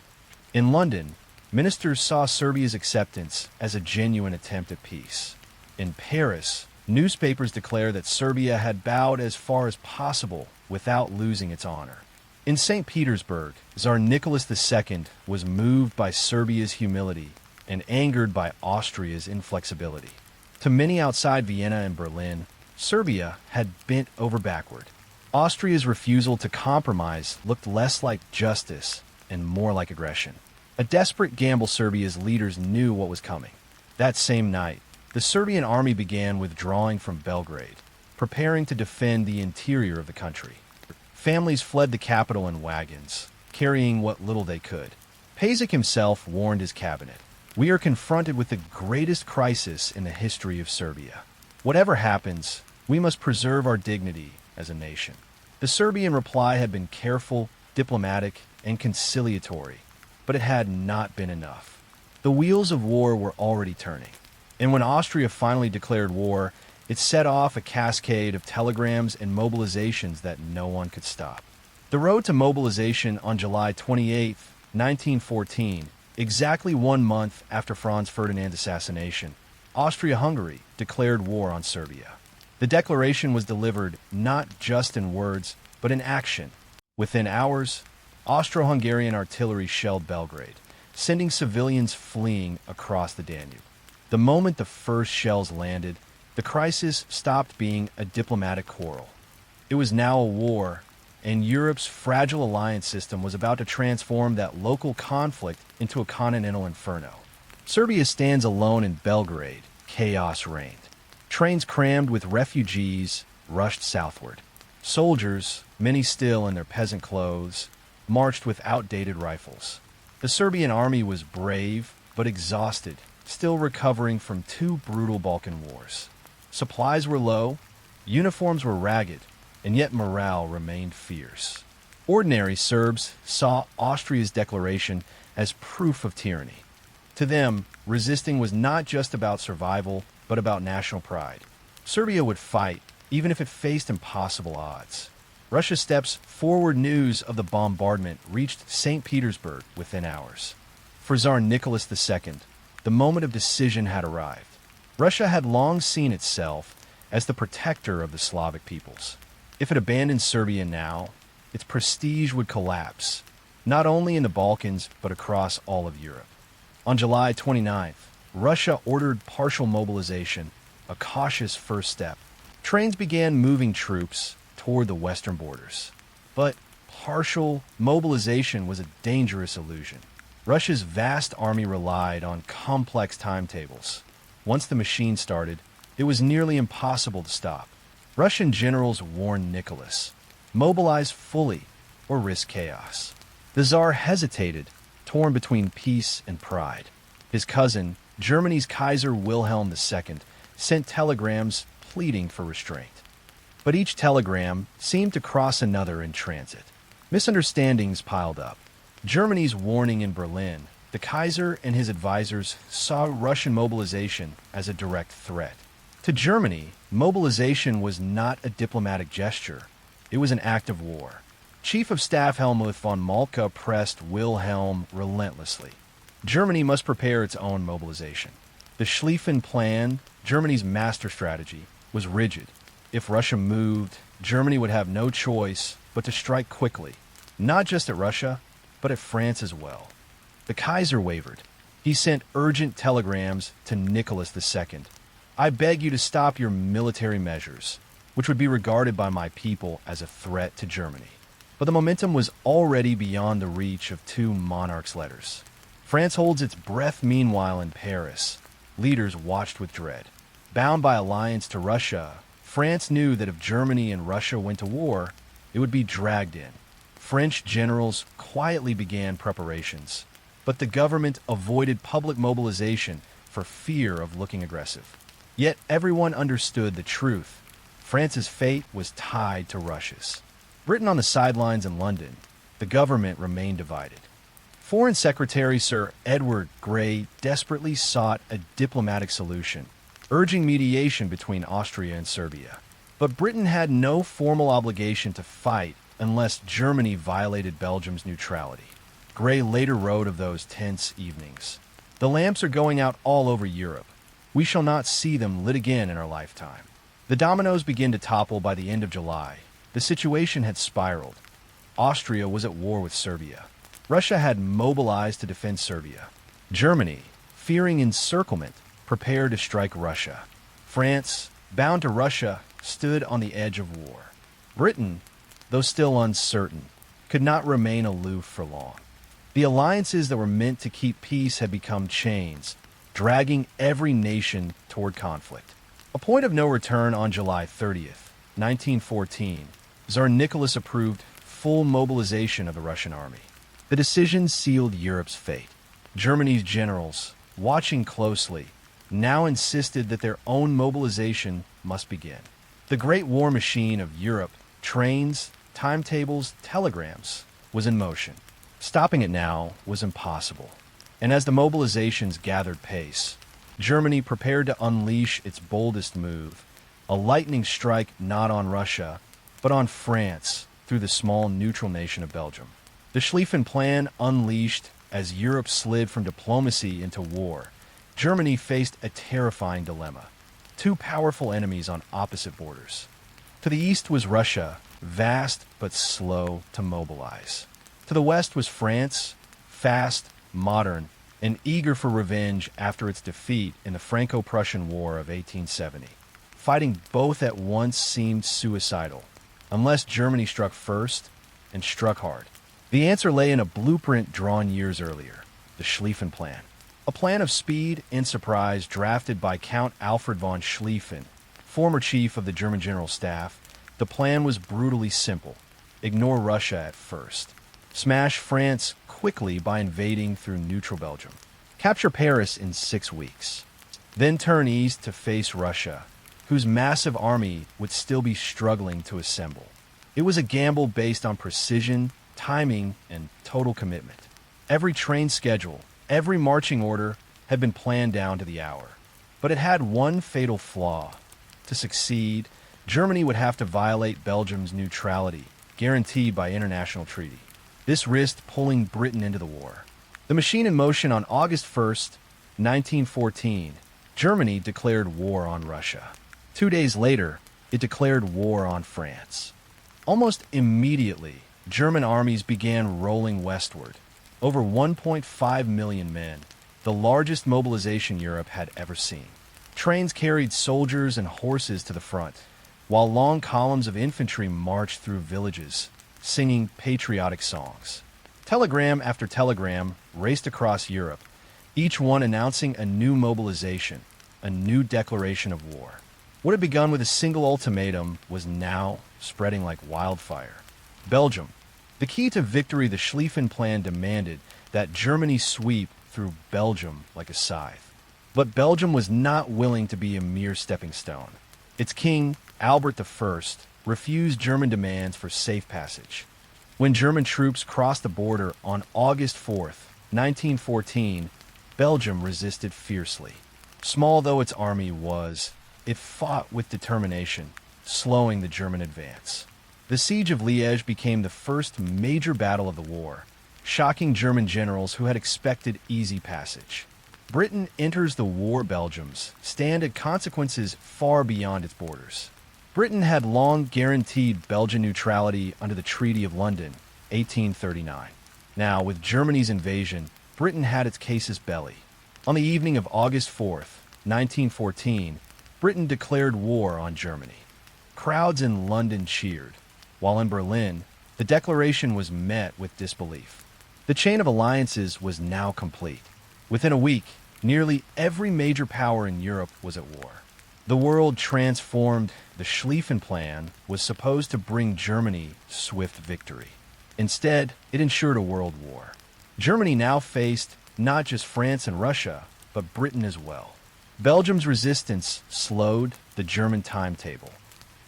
In London, ministers saw Serbia's acceptance as a genuine attempt at peace. In Paris, newspapers declared that Serbia had bowed as far as possible without losing its honor. In St. Petersburg, Tsar Nicholas II was moved by Serbia's humility and angered by Austria's inflexibility. To many outside Vienna and Berlin, Serbia had bent over backward. Austria's refusal to compromise looked less like justice and more like aggression. A desperate gamble. Serbia's leaders knew what was coming. That same night, the Serbian army began withdrawing from Belgrade, preparing to defend the interior of the country. Families fled the capital in wagons, carrying what little they could. Pašić himself warned his cabinet, "We are confronted with the greatest crisis in the history of Serbia. Whatever happens, we must preserve our dignity as a nation." The Serbian reply had been careful, diplomatic, and conciliatory, but it had not been enough. The wheels of war were already turning, and when Austria finally declared war, it set off a cascade of telegrams and mobilizations that no one could stop. The road to mobilization on July 28, 1914, exactly 1 month after Franz Ferdinand's assassination, Austria-Hungary declared war on Serbia. The declaration was delivered not just in words, but in action. Within hours, Austro-Hungarian artillery shelled Belgrade, sending civilians fleeing across the Danube. The moment the first shells landed, the crisis stopped being a diplomatic quarrel. It was now a war, and Europe's fragile alliance system was about to transform that local conflict into a continental inferno. Serbia stands alone in Belgrade. Chaos reigned. Trains crammed with refugees rushed southward. Soldiers, many still in their peasant clothes, marched with outdated rifles. The Serbian army was brave, but exhausted, still recovering from 2 brutal Balkan wars. Supplies were low, uniforms were ragged, and yet morale remained fierce. Ordinary Serbs saw Austria's declaration as proof of tyranny. To them, resisting was not just about survival, but about national pride. Serbia would fight, even if it faced impossible odds. Russia steps forward. News of the bombardment reached St. Petersburg within hours. For Tsar Nicholas II, the moment of decision had arrived. Russia had long seen itself as the protector of the Slavic peoples. If it abandoned Serbia now, its prestige would collapse, not only in the Balkans, but across all of Europe. On July 29th, Russia ordered partial mobilization, a cautious first step. Trains began moving troops toward the western borders. But partial mobilization was a dangerous illusion. Russia's vast army relied on complex timetables. Once the machine started, it was nearly impossible to stop. Russian generals warned Nicholas, mobilize fully or risk chaos. The Tsar hesitated, torn between peace and pride. His cousin, Germany's Kaiser Wilhelm II, sent telegrams pleading for restraint. But each telegram seemed to cross another in transit. Misunderstandings piled up. Germany's warning in Berlin, the Kaiser and his advisors saw Russian mobilization as a direct threat. To Germany, mobilization was not a diplomatic gesture. It was an act of war. Chief of Staff Helmuth von Moltke pressed Wilhelm relentlessly. Germany must prepare its own mobilization. The Schlieffen Plan, Germany's master strategy, was rigid. If Russia moved, Germany would have no choice but to strike quickly, not just at Russia, but at France as well. The Kaiser wavered. He sent urgent telegrams to Nicholas II. I beg you to stop your military measures, which would be regarded by my people as a threat to Germany. But the momentum was already beyond the reach of two monarchs' letters. France holds its breath meanwhile in Paris. Leaders watched with dread. Bound by alliance to Russia, France knew that if Germany and Russia went to war, it would be dragged in. French generals quietly began preparations, but the government avoided public mobilization for fear of looking aggressive. Yet everyone understood the truth. France's fate was tied to Russia's. Written on the sidelines in London, the government remained divided. Foreign Secretary Sir Edward Grey desperately sought a diplomatic solution, urging mediation between Austria and Serbia. But Britain had no formal obligation to fight unless Germany violated Belgium's neutrality. Grey later wrote of those tense evenings. The lamps are going out all over Europe. We shall not see them lit again in our lifetime. The dominoes begin to topple by the end of July. The situation had spiraled. Austria was at war with Serbia. Russia had mobilized to defend Serbia. Germany, fearing encirclement, prepared to strike Russia. France, bound to Russia, stood on the edge of war. Britain, though still uncertain, could not remain aloof for long. The alliances that were meant to keep peace had become chains, dragging every nation toward conflict. A point of no return on July 30th, 1914, Tsar Nicholas approved full mobilization of the Russian army. The decision sealed Europe's fate. Germany's generals, watching closely, now insisted that their own mobilization must begin. The great war machine of Europe, trains, timetables, telegrams, was in motion. Stopping it now was impossible. And as the mobilizations gathered pace, Germany prepared to unleash its boldest move, a lightning strike not on Russia, but on France through the small neutral nation of Belgium. The Schlieffen Plan unleashed as Europe slid from diplomacy into war. Germany faced a terrifying dilemma. Two powerful enemies on opposite borders. To the east was Russia, vast but slow to mobilize. To the west was France, fast, modern, and eager for revenge after its defeat in the Franco-Prussian War of 1870. Fighting both at once seemed suicidal, unless Germany struck first and struck hard. The answer lay in a blueprint drawn years earlier, the Schlieffen Plan. A plan of speed and surprise drafted by Count Alfred von Schlieffen, former chief of the German General Staff. The plan was brutally simple. Ignore Russia at first. Smash France quickly by invading through neutral Belgium. Capture Paris in 6 weeks. Then turn east to face Russia, whose massive army would still be struggling to assemble. It was a gamble based on precision, timing, and total commitment. Every train schedule, every marching order had been planned down to the hour. But it had one fatal flaw. To succeed, Germany would have to violate Belgium's neutrality, guaranteed by international treaty. This risked pulling Britain into the war. The machine in motion on August 1st, 1914, Germany declared war on Russia. 2 days later, it declared war on France. Almost immediately, German armies began rolling westward. Over 1.5 million men, the largest mobilization Europe had ever seen. Trains carried soldiers and horses to the front, while long columns of infantry marched through villages, singing patriotic songs. Telegram after telegram raced across Europe, each one announcing a new mobilization, a new declaration of war. What had begun with a single ultimatum was now spreading like wildfire. Belgium. The key to victory, the Schlieffen Plan demanded that Germany sweep through Belgium like a scythe. But Belgium was not willing to be a mere stepping stone. Its king, Albert I, refused German demands for safe passage. When German troops crossed the border on August 4th, 1914, Belgium resisted fiercely. Small though its army was, it fought with determination, slowing the German advance. The Siege of Liège became the first major battle of the war, shocking German generals who had expected easy passage. Britain enters the war. Belgium's stand at consequences far beyond its borders. Britain had long guaranteed Belgian neutrality under the Treaty of London, 1839. Now, with Germany's invasion, Britain had its casus belli. On the evening of August 4th, 1914, Britain declared war on Germany. Crowds in London cheered, while in Berlin, the declaration was met with disbelief. The chain of alliances was now complete. Within a week, nearly every major power in Europe was at war. The world transformed. The Schlieffen Plan was supposed to bring Germany swift victory. Instead, it ensured a world war. Germany now faced not just France and Russia, but Britain as well. Belgium's resistance slowed the German timetable.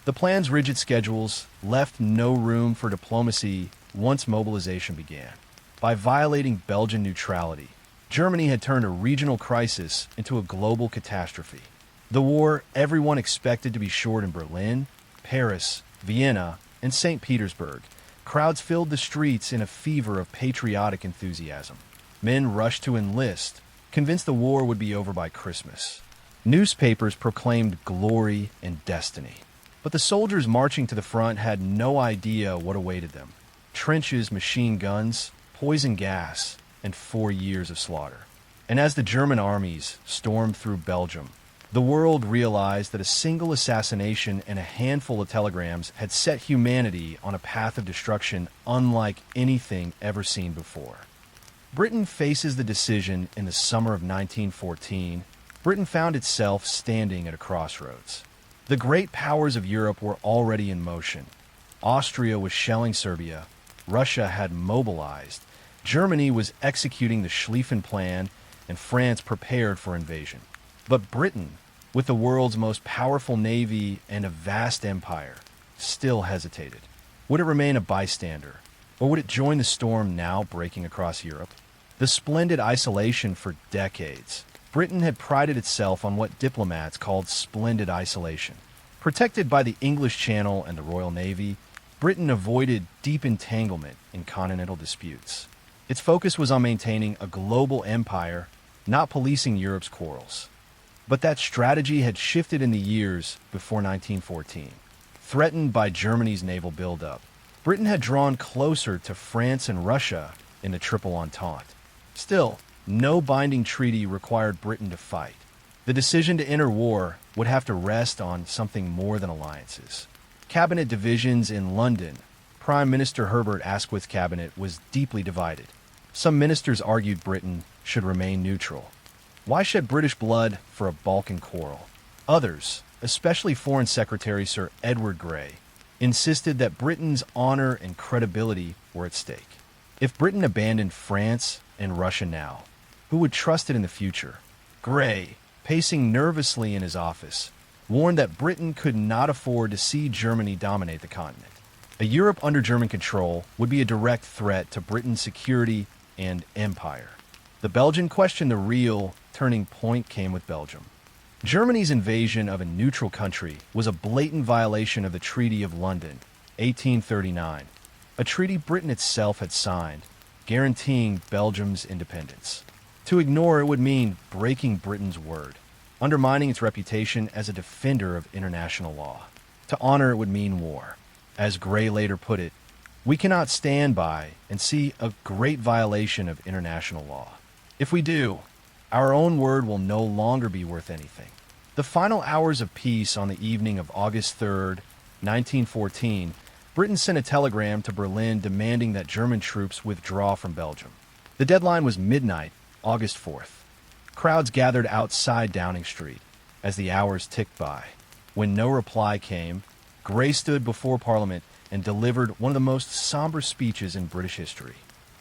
The plan's rigid schedules left no room for diplomacy once mobilization began. By violating Belgian neutrality, Germany had turned a regional crisis into a global catastrophe. The war everyone expected to be short in Berlin, Paris, Vienna, and St. Petersburg. Crowds filled the streets in a fever of patriotic enthusiasm. Men rushed to enlist, convinced the war would be over by Christmas. Newspapers proclaimed glory and destiny. But the soldiers marching to the front had no idea what awaited them. Trenches, machine guns, poison gas, and 4 years of slaughter. And as the German armies stormed through Belgium, the world realized that a single assassination and a handful of telegrams had set humanity on a path of destruction unlike anything ever seen before. Britain faces the decision in the summer of 1914. Britain found itself standing at a crossroads. The great powers of Europe were already in motion. Austria was shelling Serbia. Russia had mobilized. Germany was executing the Schlieffen Plan, and France prepared for invasion. But Britain, with the world's most powerful navy and a vast empire, still hesitated. Would it remain a bystander, or would it join the storm now breaking across Europe? The splendid isolation for decades. Britain had prided itself on what diplomats called splendid isolation. Protected by the English Channel and the Royal Navy, Britain avoided deep entanglement in continental disputes. Its focus was on maintaining a global empire, not policing Europe's quarrels. But that strategy had shifted in the years before 1914. Threatened by Germany's naval buildup, Britain had drawn closer to France and Russia in the Triple Entente. Still, no binding treaty required Britain to fight. The decision to enter war would have to rest on something more than alliances. Cabinet divisions in London. Prime Minister Herbert Asquith's cabinet was deeply divided. Some ministers argued Britain should remain neutral. Why shed British blood for a Balkan quarrel? Others, especially Foreign Secretary Sir Edward Grey, insisted that Britain's honor and credibility were at stake. If Britain abandoned France and Russia now, who would trust it in the future? Grey, pacing nervously in his office, warned that Britain could not afford to see Germany dominate the continent. A Europe under German control would be a direct threat to Britain's security and empire. The Belgian question, the real turning point, came with Belgium. Germany's invasion of a neutral country was a blatant violation of the Treaty of London, 1839, a treaty Britain itself had signed, guaranteeing Belgium's independence. To ignore it would mean breaking Britain's word, undermining its reputation as a defender of international law. To honor it would mean war. As Grey later put it, we cannot stand by and see a great violation of international law. If we do, our own word will no longer be worth anything. The final hours of peace on the evening of August 3rd, 1914, Britain sent a telegram to Berlin demanding that German troops withdraw from Belgium. The deadline was midnight, August 4th. Crowds gathered outside Downing Street as the hours ticked by. When no reply came, Grey stood before Parliament and delivered one of the most somber speeches in British history.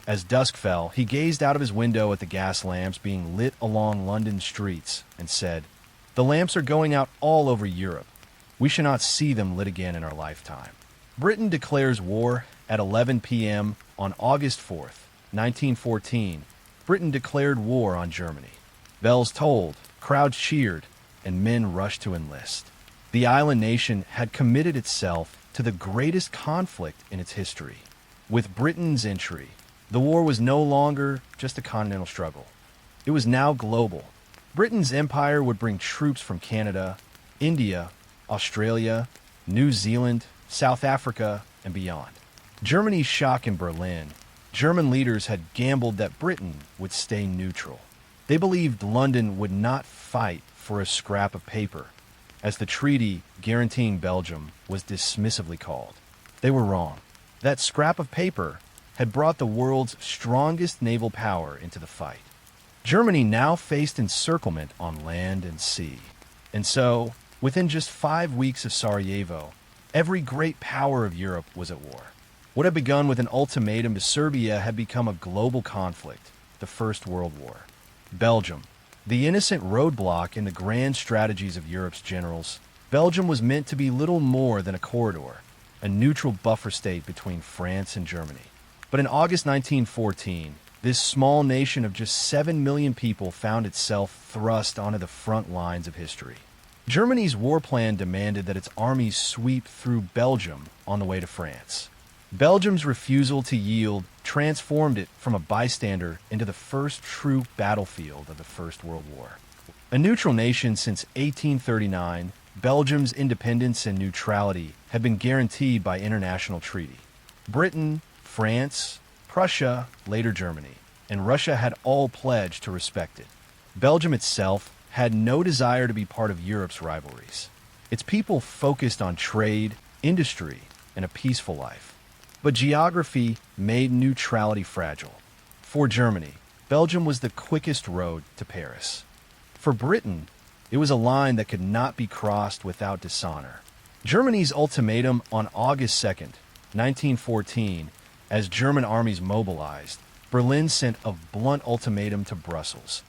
As dusk fell, he gazed out of his window at the gas lamps being lit along London streets and said, "The lamps are going out all over Europe. We shall not see them lit again in our lifetime." Britain declares war at 11 p.m. on August 4th, 1914. Britain declared war on Germany. Bells tolled, crowds cheered, and men rushed to enlist. The island nation had committed itself to the greatest conflict in its history. With Britain's entry, the war was no longer just a continental struggle. It was now global. Britain's empire would bring troops from Canada, India, Australia, New Zealand, South Africa, and beyond. Germany's shock in Berlin. German leaders had gambled that Britain would stay neutral. They believed London would not fight for a scrap of paper, as the treaty guaranteeing Belgium was dismissively called. They were wrong. That scrap of paper had brought the world's strongest naval power into the fight. Germany now faced encirclement on land and sea. And so, within just 5 weeks of Sarajevo, every great power of Europe was at war. What had begun with an ultimatum to Serbia had become a global conflict, the First World War. Belgium, the innocent roadblock in the grand strategies of Europe's generals, Belgium was meant to be little more than a corridor, a neutral buffer state between France and Germany. But in August 1914, this small nation of just 7 million people found itself thrust onto the front lines of history. Germany's war plan demanded that its armies sweep through Belgium on the way to France. Belgium's refusal to yield transformed it from a bystander into the first true battlefield of the First World War. A neutral nation since 1839, Belgium's independence and neutrality had been guaranteed by international treaty. Britain, France, Prussia, later Germany, and Russia had all pledged to respect it. Belgium itself had no desire to be part of Europe's rivalries. Its people focused on trade, industry, and a peaceful life. But geography made neutrality fragile. For Germany, Belgium was the quickest road to Paris. For Britain, it was a line that could not be crossed without dishonor. Germany's ultimatum on August 2nd, 1914, as German armies mobilized, Berlin sent a blunt ultimatum to Brussels.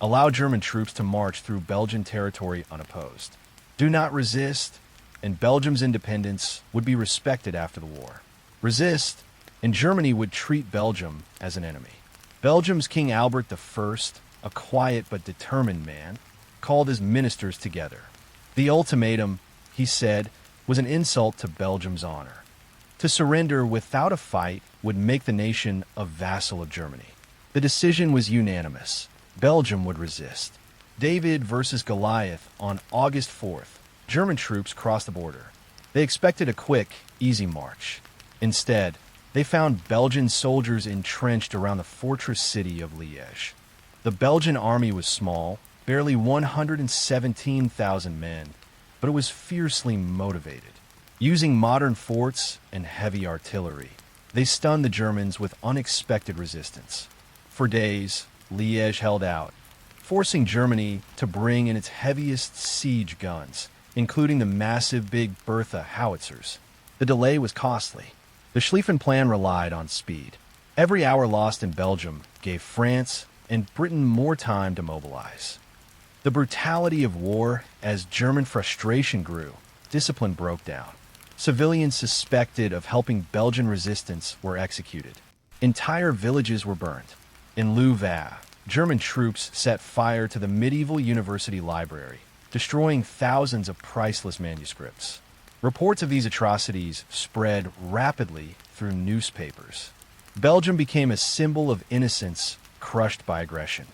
Allow German troops to march through Belgian territory unopposed. Do not resist, and Belgium's independence would be respected after the war. Resist, and Germany would treat Belgium as an enemy. Belgium's King Albert I, a quiet but determined man, called his ministers together. The ultimatum, he said, was an insult to Belgium's honor. To surrender without a fight would make the nation a vassal of Germany. The decision was unanimous. Belgium would resist. David versus Goliath on August 4th. German troops crossed the border. They expected a quick, easy march. Instead, they found Belgian soldiers entrenched around the fortress city of Liège. The Belgian army was small, barely 117,000 men, but it was fiercely motivated. Using modern forts and heavy artillery, they stunned the Germans with unexpected resistance. For days, Liège held out, forcing Germany to bring in its heaviest siege guns, including the massive Big Bertha howitzers. The delay was costly. The Schlieffen Plan relied on speed. Every hour lost in Belgium gave France and Britain more time to mobilize. The brutality of war, as German frustration grew, discipline broke down. Civilians suspected of helping Belgian resistance were executed. Entire villages were burnt. In Louvain, German troops set fire to the medieval university library, destroying thousands of priceless manuscripts. Reports of these atrocities spread rapidly through newspapers. Belgium became a symbol of innocence crushed by aggression.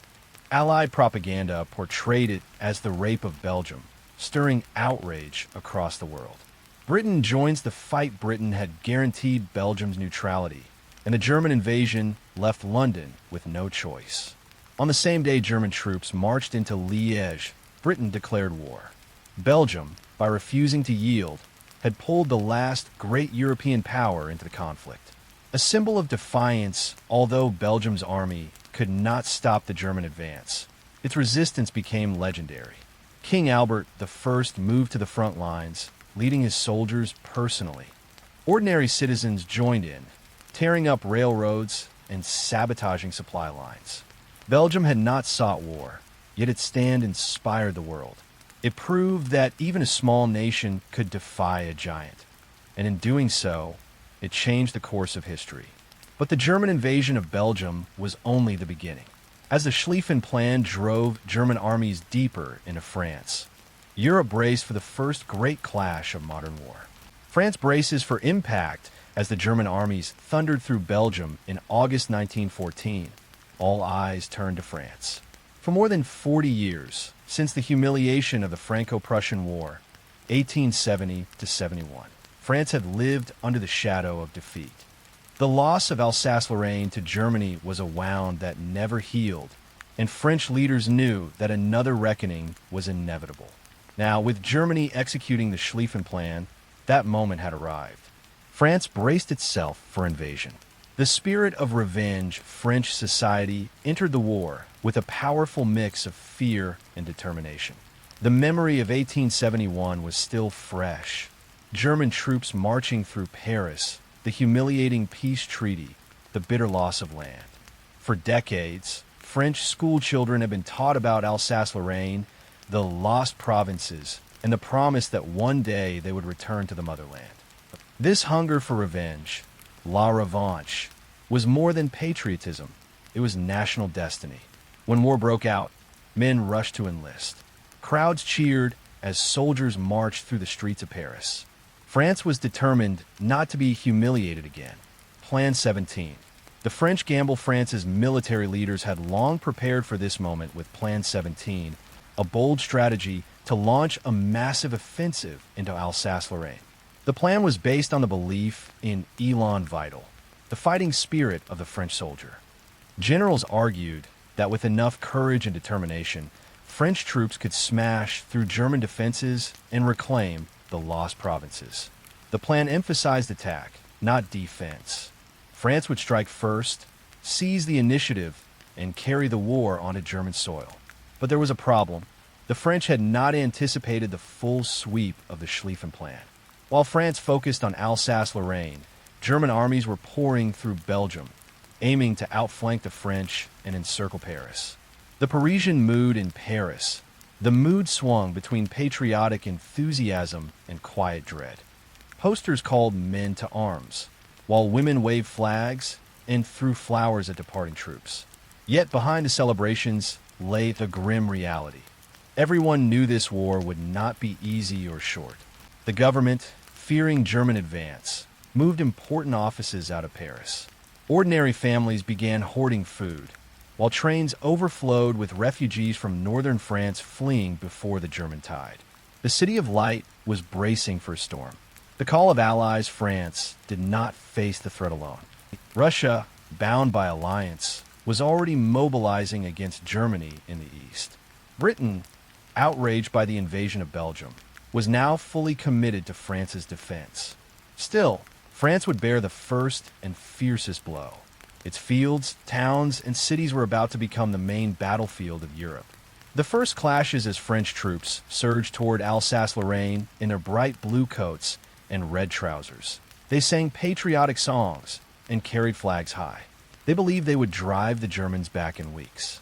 Allied propaganda portrayed it as the rape of Belgium, stirring outrage across the world. Britain joins the fight. Britain had guaranteed Belgium's neutrality, and the German invasion left London with no choice. On the same day German troops marched into Liège, Britain declared war. Belgium, by refusing to yield, had pulled the last great European power into the conflict. A symbol of defiance, although Belgium's army could not stop the German advance, its resistance became legendary. King Albert I moved to the front lines, leading his soldiers personally. Ordinary citizens joined in, tearing up railroads and sabotaging supply lines. Belgium had not sought war, yet its stand inspired the world. It proved that even a small nation could defy a giant, and in doing so, it changed the course of history. But the German invasion of Belgium was only the beginning. As the Schlieffen Plan drove German armies deeper into France, Europe braced for the first great clash of modern war. France braces for impact as the German armies thundered through Belgium in August 1914. All eyes turned to France. For more than 40 years, since the humiliation of the Franco-Prussian War, 1870 to 71, France had lived under the shadow of defeat. The loss of Alsace-Lorraine to Germany was a wound that never healed, and French leaders knew that another reckoning was inevitable. Now, with Germany executing the Schlieffen Plan, that moment had arrived. France braced itself for invasion. The spirit of revenge, French society entered the war with a powerful mix of fear and determination. The memory of 1871 was still fresh. German troops marching through Paris, the humiliating peace treaty, the bitter loss of land. For decades, French schoolchildren had been taught about Alsace-Lorraine, the lost provinces, and the promise that one day they would return to the motherland. This hunger for revenge, la revanche, was more than patriotism. It was national destiny. When war broke out, men rushed to enlist. Crowds cheered as soldiers marched through the streets of Paris. France was determined not to be humiliated again. Plan 17. The French gamble France's military leaders had long prepared for this moment with Plan 17, a bold strategy to launch a massive offensive into Alsace-Lorraine. The plan was based on the belief in élan vital, the fighting spirit of the French soldier. Generals argued that with enough courage and determination, French troops could smash through German defenses and reclaim the lost provinces. The plan emphasized attack, not defense. France would strike first, seize the initiative, and carry the war onto German soil. But there was a problem. The French had not anticipated the full sweep of the Schlieffen Plan. While France focused on Alsace-Lorraine, German armies were pouring through Belgium, aiming to outflank the French and encircle Paris. The Parisian mood in Paris. The mood swung between patriotic enthusiasm and quiet dread. Posters called men to arms, while women waved flags and threw flowers at departing troops. Yet behind the celebrations lay the grim reality. Everyone knew this war would not be easy or short. The government, fearing German advance, moved important offices out of Paris. Ordinary families began hoarding food, while trains overflowed with refugees from northern France fleeing before the German tide. The City of Light was bracing for a storm. The call of allies, France, did not face the threat alone. Russia, bound by alliance, was already mobilizing against Germany in the east. Britain, outraged by the invasion of Belgium, was now fully committed to France's defense. Still, France would bear the first and fiercest blow. Its fields, towns, and cities were about to become the main battlefield of Europe. The first clashes as French troops surged toward Alsace-Lorraine in their bright blue coats and red trousers. They sang patriotic songs and carried flags high. They believed they would drive the Germans back in weeks.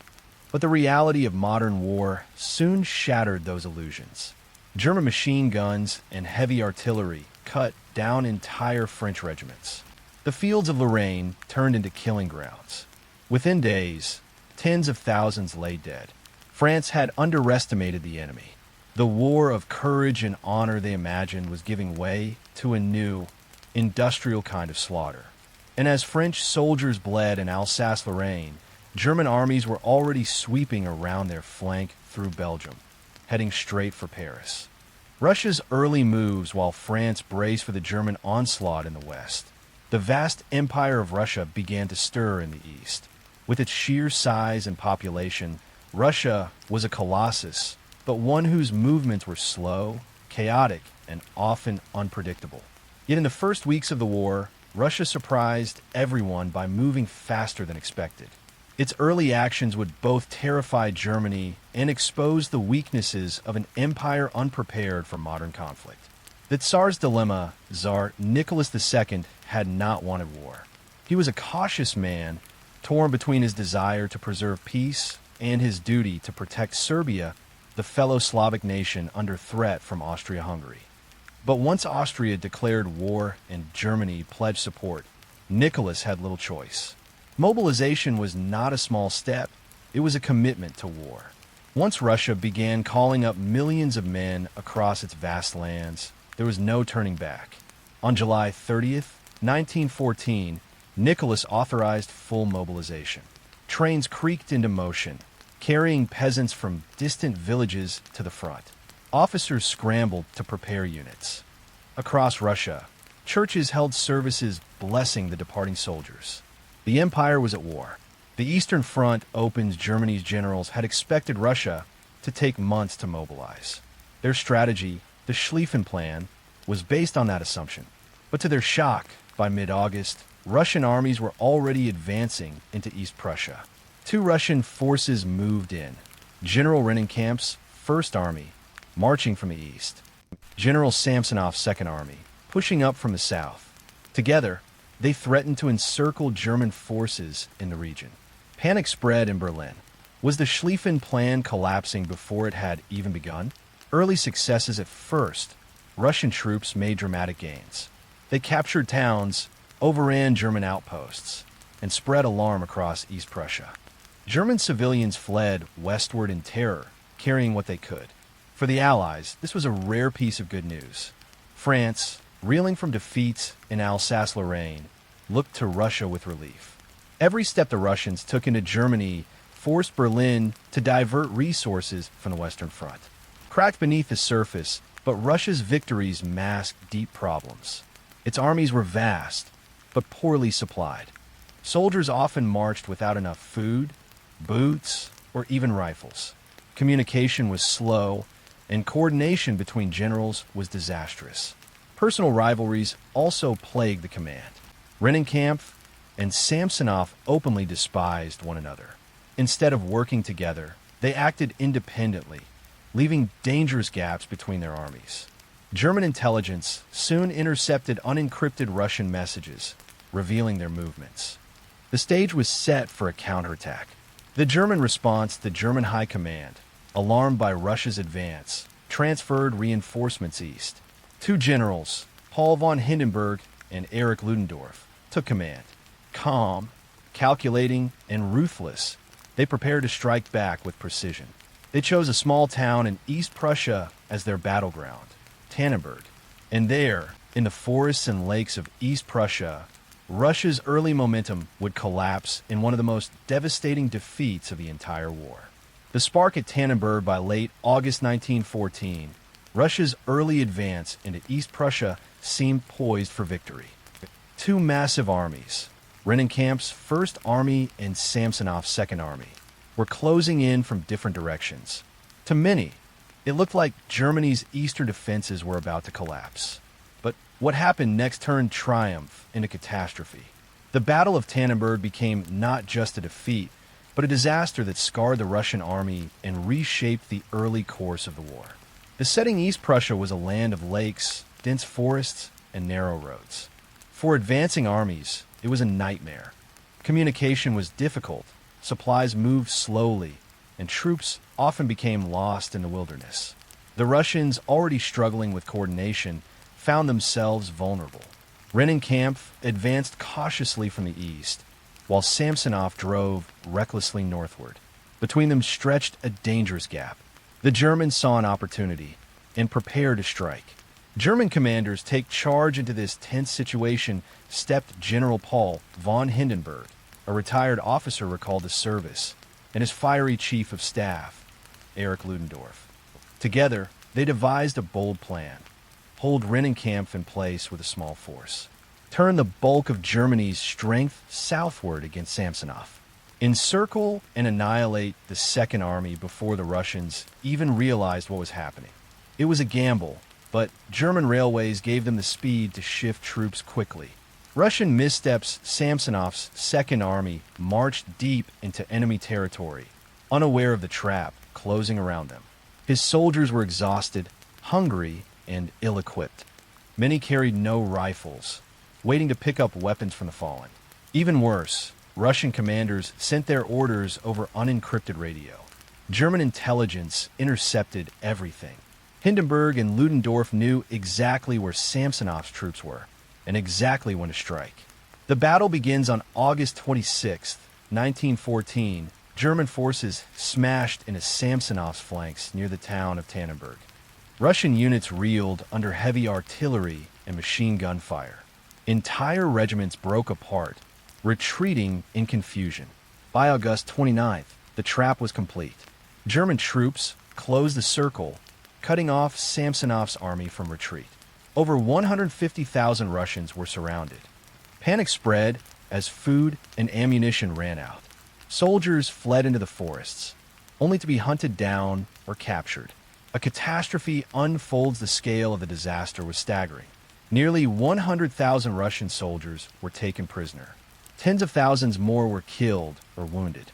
But the reality of modern war soon shattered those illusions. German machine guns and heavy artillery cut down entire French regiments. The fields of Lorraine turned into killing grounds. Within days, tens of thousands lay dead. France had underestimated the enemy. The war of courage and honor they imagined was giving way to a new, industrial kind of slaughter. And as French soldiers bled in Alsace-Lorraine, German armies were already sweeping around their flank through Belgium, heading straight for Paris. Russia's early moves while France braced for the German onslaught in the west. The vast empire of Russia began to stir in the east. With its sheer size and population, Russia was a colossus, but one whose movements were slow, chaotic, and often unpredictable. Yet in the first weeks of the war, Russia surprised everyone by moving faster than expected. Its early actions would both terrify Germany and expose the weaknesses of an empire unprepared for modern conflict. The Tsar's dilemma, Tsar Nicholas II had not wanted war. He was a cautious man, torn between his desire to preserve peace and his duty to protect Serbia, the fellow Slavic nation under threat from Austria-Hungary. But once Austria declared war and Germany pledged support, Nicholas had little choice. Mobilization was not a small step, it was a commitment to war. Once Russia began calling up millions of men across its vast lands, there was no turning back. On July 30th, 1914, Nicholas authorized full mobilization. Trains creaked into motion, carrying peasants from distant villages to the front. Officers scrambled to prepare units. Across Russia, churches held services blessing the departing soldiers. The empire was at war. The Eastern Front opened. Germany's generals had expected Russia to take months to mobilize. Their strategy, the Schlieffen Plan, was based on that assumption. But to their shock, by mid-August, Russian armies were already advancing into East Prussia. Two Russian forces moved in. General Rennenkampf's First Army, marching from the east. General Samsonov's Second Army, pushing up from the south. Together, they threatened to encircle German forces in the region. Panic spread in Berlin. Was the Schlieffen Plan collapsing before it had even begun? Early successes at first, Russian troops made dramatic gains. They captured towns, overran German outposts, and spread alarm across East Prussia. German civilians fled westward in terror, carrying what they could. For the Allies, this was a rare piece of good news. France, reeling from defeats in Alsace-Lorraine, looked to Russia with relief. Every step the Russians took into Germany forced Berlin to divert resources from the Western Front. Cracked beneath the surface, but Russia's victories masked deep problems. Its armies were vast, but poorly supplied. Soldiers often marched without enough food, boots, or even rifles. Communication was slow, and coordination between generals was disastrous. Personal rivalries also plagued the command. Rennenkampf and Samsonov openly despised one another. Instead of working together, they acted independently, leaving dangerous gaps between their armies. German intelligence soon intercepted unencrypted Russian messages, revealing their movements. The stage was set for a counterattack. The German response to German High Command, alarmed by Russia's advance, transferred reinforcements east. Two generals, Paul von Hindenburg and Erich Ludendorff, took command. Calm, calculating, and ruthless, they prepared to strike back with precision. They chose a small town in East Prussia as their battleground, Tannenberg. And there, in the forests and lakes of East Prussia, Russia's early momentum would collapse in one of the most devastating defeats of the entire war. The spark at Tannenberg by late August 1914, Russia's early advance into East Prussia seemed poised for victory. Two massive armies, Rennenkampf's First Army and Samsonov's Second Army, were closing in from different directions. To many, it looked like Germany's eastern defenses were about to collapse. But what happened next turned triumph into catastrophe. The Battle of Tannenberg became not just a defeat, but a disaster that scarred the Russian army and reshaped the early course of the war. The setting East Prussia was a land of lakes, dense forests, and narrow roads. For advancing armies, it was a nightmare. Communication was difficult, supplies moved slowly, and troops often became lost in the wilderness. The Russians, already struggling with coordination, found themselves vulnerable. Rennenkampf advanced cautiously from the east, while Samsonov drove recklessly northward. Between them stretched a dangerous gap. The Germans saw an opportunity and prepared to strike. German commanders take charge into this tense situation stepped General Paul von Hindenburg, a retired officer recalled to service, and his fiery chief of staff, Erich Ludendorff. Together, they devised a bold plan. Hold Rennenkampf in place with a small force. Turn the bulk of Germany's strength southward against Samsonov. Encircle and annihilate the Second Army before the Russians even realized what was happening. It was a gamble, but German railways gave them the speed to shift troops quickly. Russian missteps. Samsonov's Second Army marched deep into enemy territory, unaware of the trap closing around them. His soldiers were exhausted, hungry, and ill-equipped. Many carried no rifles, waiting to pick up weapons from the fallen. Even worse, Russian commanders sent their orders over unencrypted radio. German intelligence intercepted everything. Hindenburg and Ludendorff knew exactly where Samsonov's troops were and exactly when to strike. The battle begins on August 26, 1914. German forces smashed into Samsonov's flanks near the town of Tannenberg. Russian units reeled under heavy artillery and machine gun fire. Entire regiments broke apart, retreating in confusion. By August 29th, the trap was complete. German troops closed the circle, cutting off Samsonov's army from retreat. Over 150,000 Russians were surrounded. Panic spread as food and ammunition ran out. Soldiers fled into the forests, only to be hunted down or captured. A catastrophe unfolds. The scale of the disaster was staggering. Nearly 100,000 Russian soldiers were taken prisoner. Tens of thousands more were killed or wounded.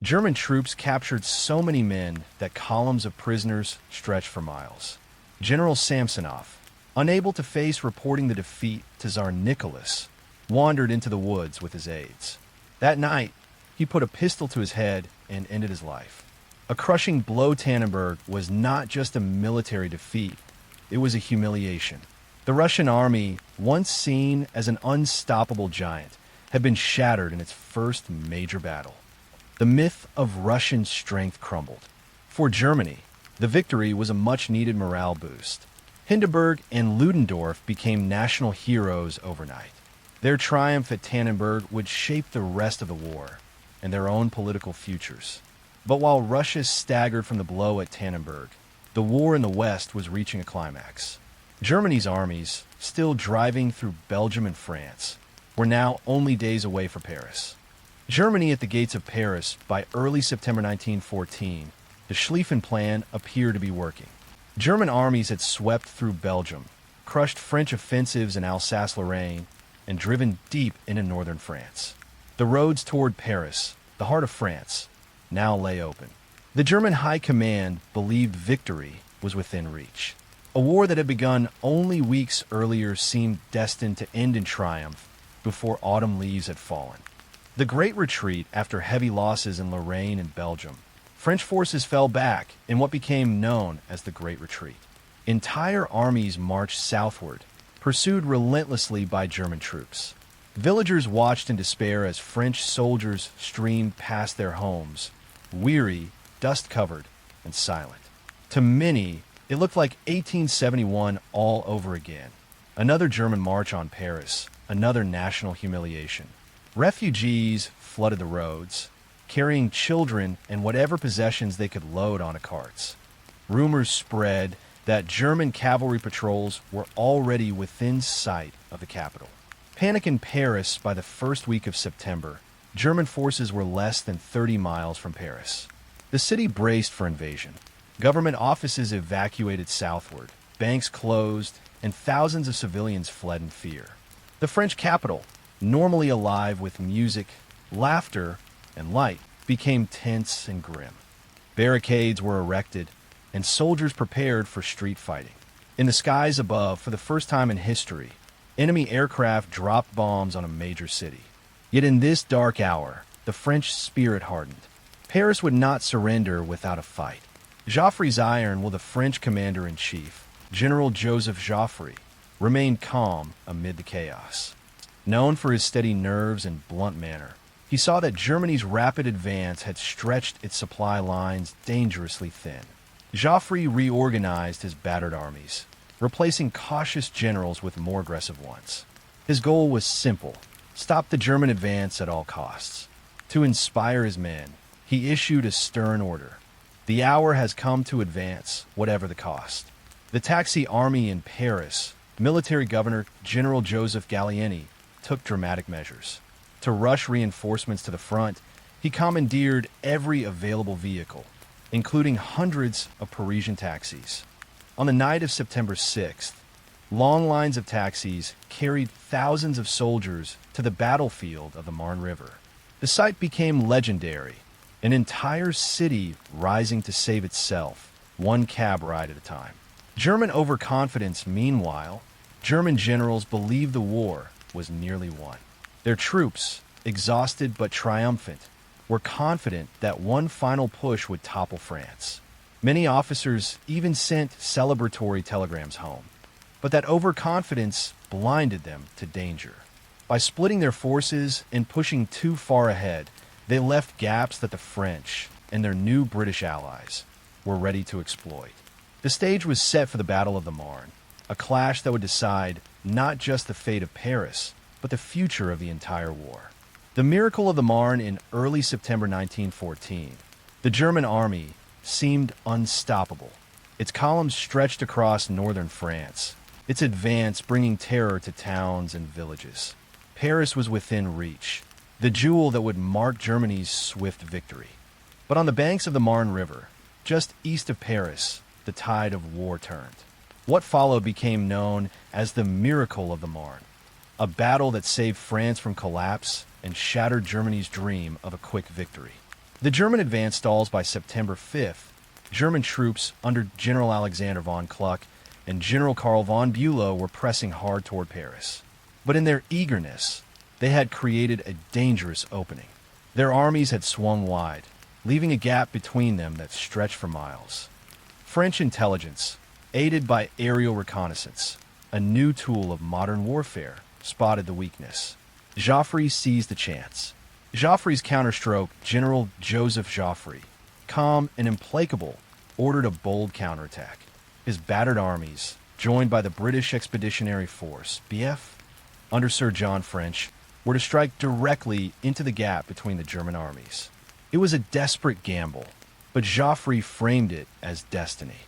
German troops captured so many men that columns of prisoners stretched for miles. General Samsonov, unable to face reporting the defeat to Tsar Nicholas, wandered into the woods with his aides. That night, he put a pistol to his head and ended his life. A crushing blow. Tannenberg was not just a military defeat, it was a humiliation. The Russian army, once seen as an unstoppable giant, had been shattered in its first major battle. The myth of Russian strength crumbled. For Germany, the victory was a much-needed morale boost. Hindenburg and Ludendorff became national heroes overnight. Their triumph at Tannenberg would shape the rest of the war and their own political futures. But while Russia staggered from the blow at Tannenberg, the war in the West was reaching a climax. Germany's armies, still driving through Belgium and France, were now only days away from Paris. Germany at the gates of Paris. By early September 1914, the Schlieffen Plan appeared to be working. German armies had swept through Belgium, crushed French offensives in Alsace-Lorraine, and driven deep into northern France. The roads toward Paris, the heart of France, now lay open. The German high command believed victory was within reach. A war that had begun only weeks earlier seemed destined to end in triumph before autumn leaves had fallen. The Great Retreat. After heavy losses in Lorraine and Belgium, French forces fell back in what became known as the Great Retreat. Entire armies marched southward, pursued relentlessly by German troops. Villagers watched in despair as French soldiers streamed past their homes, weary, dust-covered, and silent. To many, it looked like 1871 all over again. Another German march on Paris, another national humiliation. Refugees flooded the roads, carrying children and whatever possessions they could load onto carts. Rumors spread that German cavalry patrols were already within sight of the capital. Panic in Paris. By the first week of September, German forces were less than 30 miles from Paris. The city braced for invasion. Government offices evacuated southward, banks closed, and thousands of civilians fled in fear. The French capital, normally alive with music, laughter, and light, became tense and grim. Barricades were erected, and soldiers prepared for street fighting. In the skies above, for the first time in history, enemy aircraft dropped bombs on a major city. Yet in this dark hour, the French spirit hardened. Paris would not surrender without a fight. Joffre's iron will. The French commander-in-chief, General Joseph Joffre, remained calm amid the chaos. Known for his steady nerves and blunt manner, he saw that Germany's rapid advance had stretched its supply lines dangerously thin. Joffre reorganized his battered armies, replacing cautious generals with more aggressive ones. His goal was simple: stop the German advance at all costs. To inspire his men, he issued a stern order: the hour has come to advance, whatever the cost. The taxi army in Paris, military governor General Joseph Gallieni, took dramatic measures. To rush reinforcements to the front, he commandeered every available vehicle, including hundreds of Parisian taxis. On the night of September 6th, long lines of taxis carried thousands of soldiers to the battlefield of the Marne River. The sight became legendary, an entire city rising to save itself, one cab ride at a time. German overconfidence, meanwhile, German generals believed the war was nearly won. Their troops, exhausted but triumphant, were confident that one final push would topple France. Many officers even sent celebratory telegrams home. But that overconfidence blinded them to danger. By splitting their forces and pushing too far ahead, they left gaps that the French and their new British allies were ready to exploit. The stage was set for the Battle of the Marne, a clash that would decide not just the fate of Paris, but the future of the entire war. The miracle of the Marne in early September 1914, the German army seemed unstoppable. Its columns stretched across northern France, its advance bringing terror to towns and villages. Paris was within reach, the jewel that would mark Germany's swift victory. But on the banks of the Marne River, just east of Paris, the tide of war turned. What followed became known as the Miracle of the Marne, a battle that saved France from collapse and shattered Germany's dream of a quick victory. The German advance stalls by September 5th. German troops under General Alexander von Kluck and General Karl von Bülow were pressing hard toward Paris. But in their eagerness, they had created a dangerous opening. Their armies had swung wide, leaving a gap between them that stretched for miles. French intelligence, aided by aerial reconnaissance, a new tool of modern warfare, spotted the weakness. Joffre seized the chance. Joffre's counterstroke, General Joseph Joffre, calm and implacable, ordered a bold counterattack. His battered armies, joined by the British Expeditionary Force, BF, under Sir John French, were to strike directly into the gap between the German armies. It was a desperate gamble, but Joffre framed it as destiny.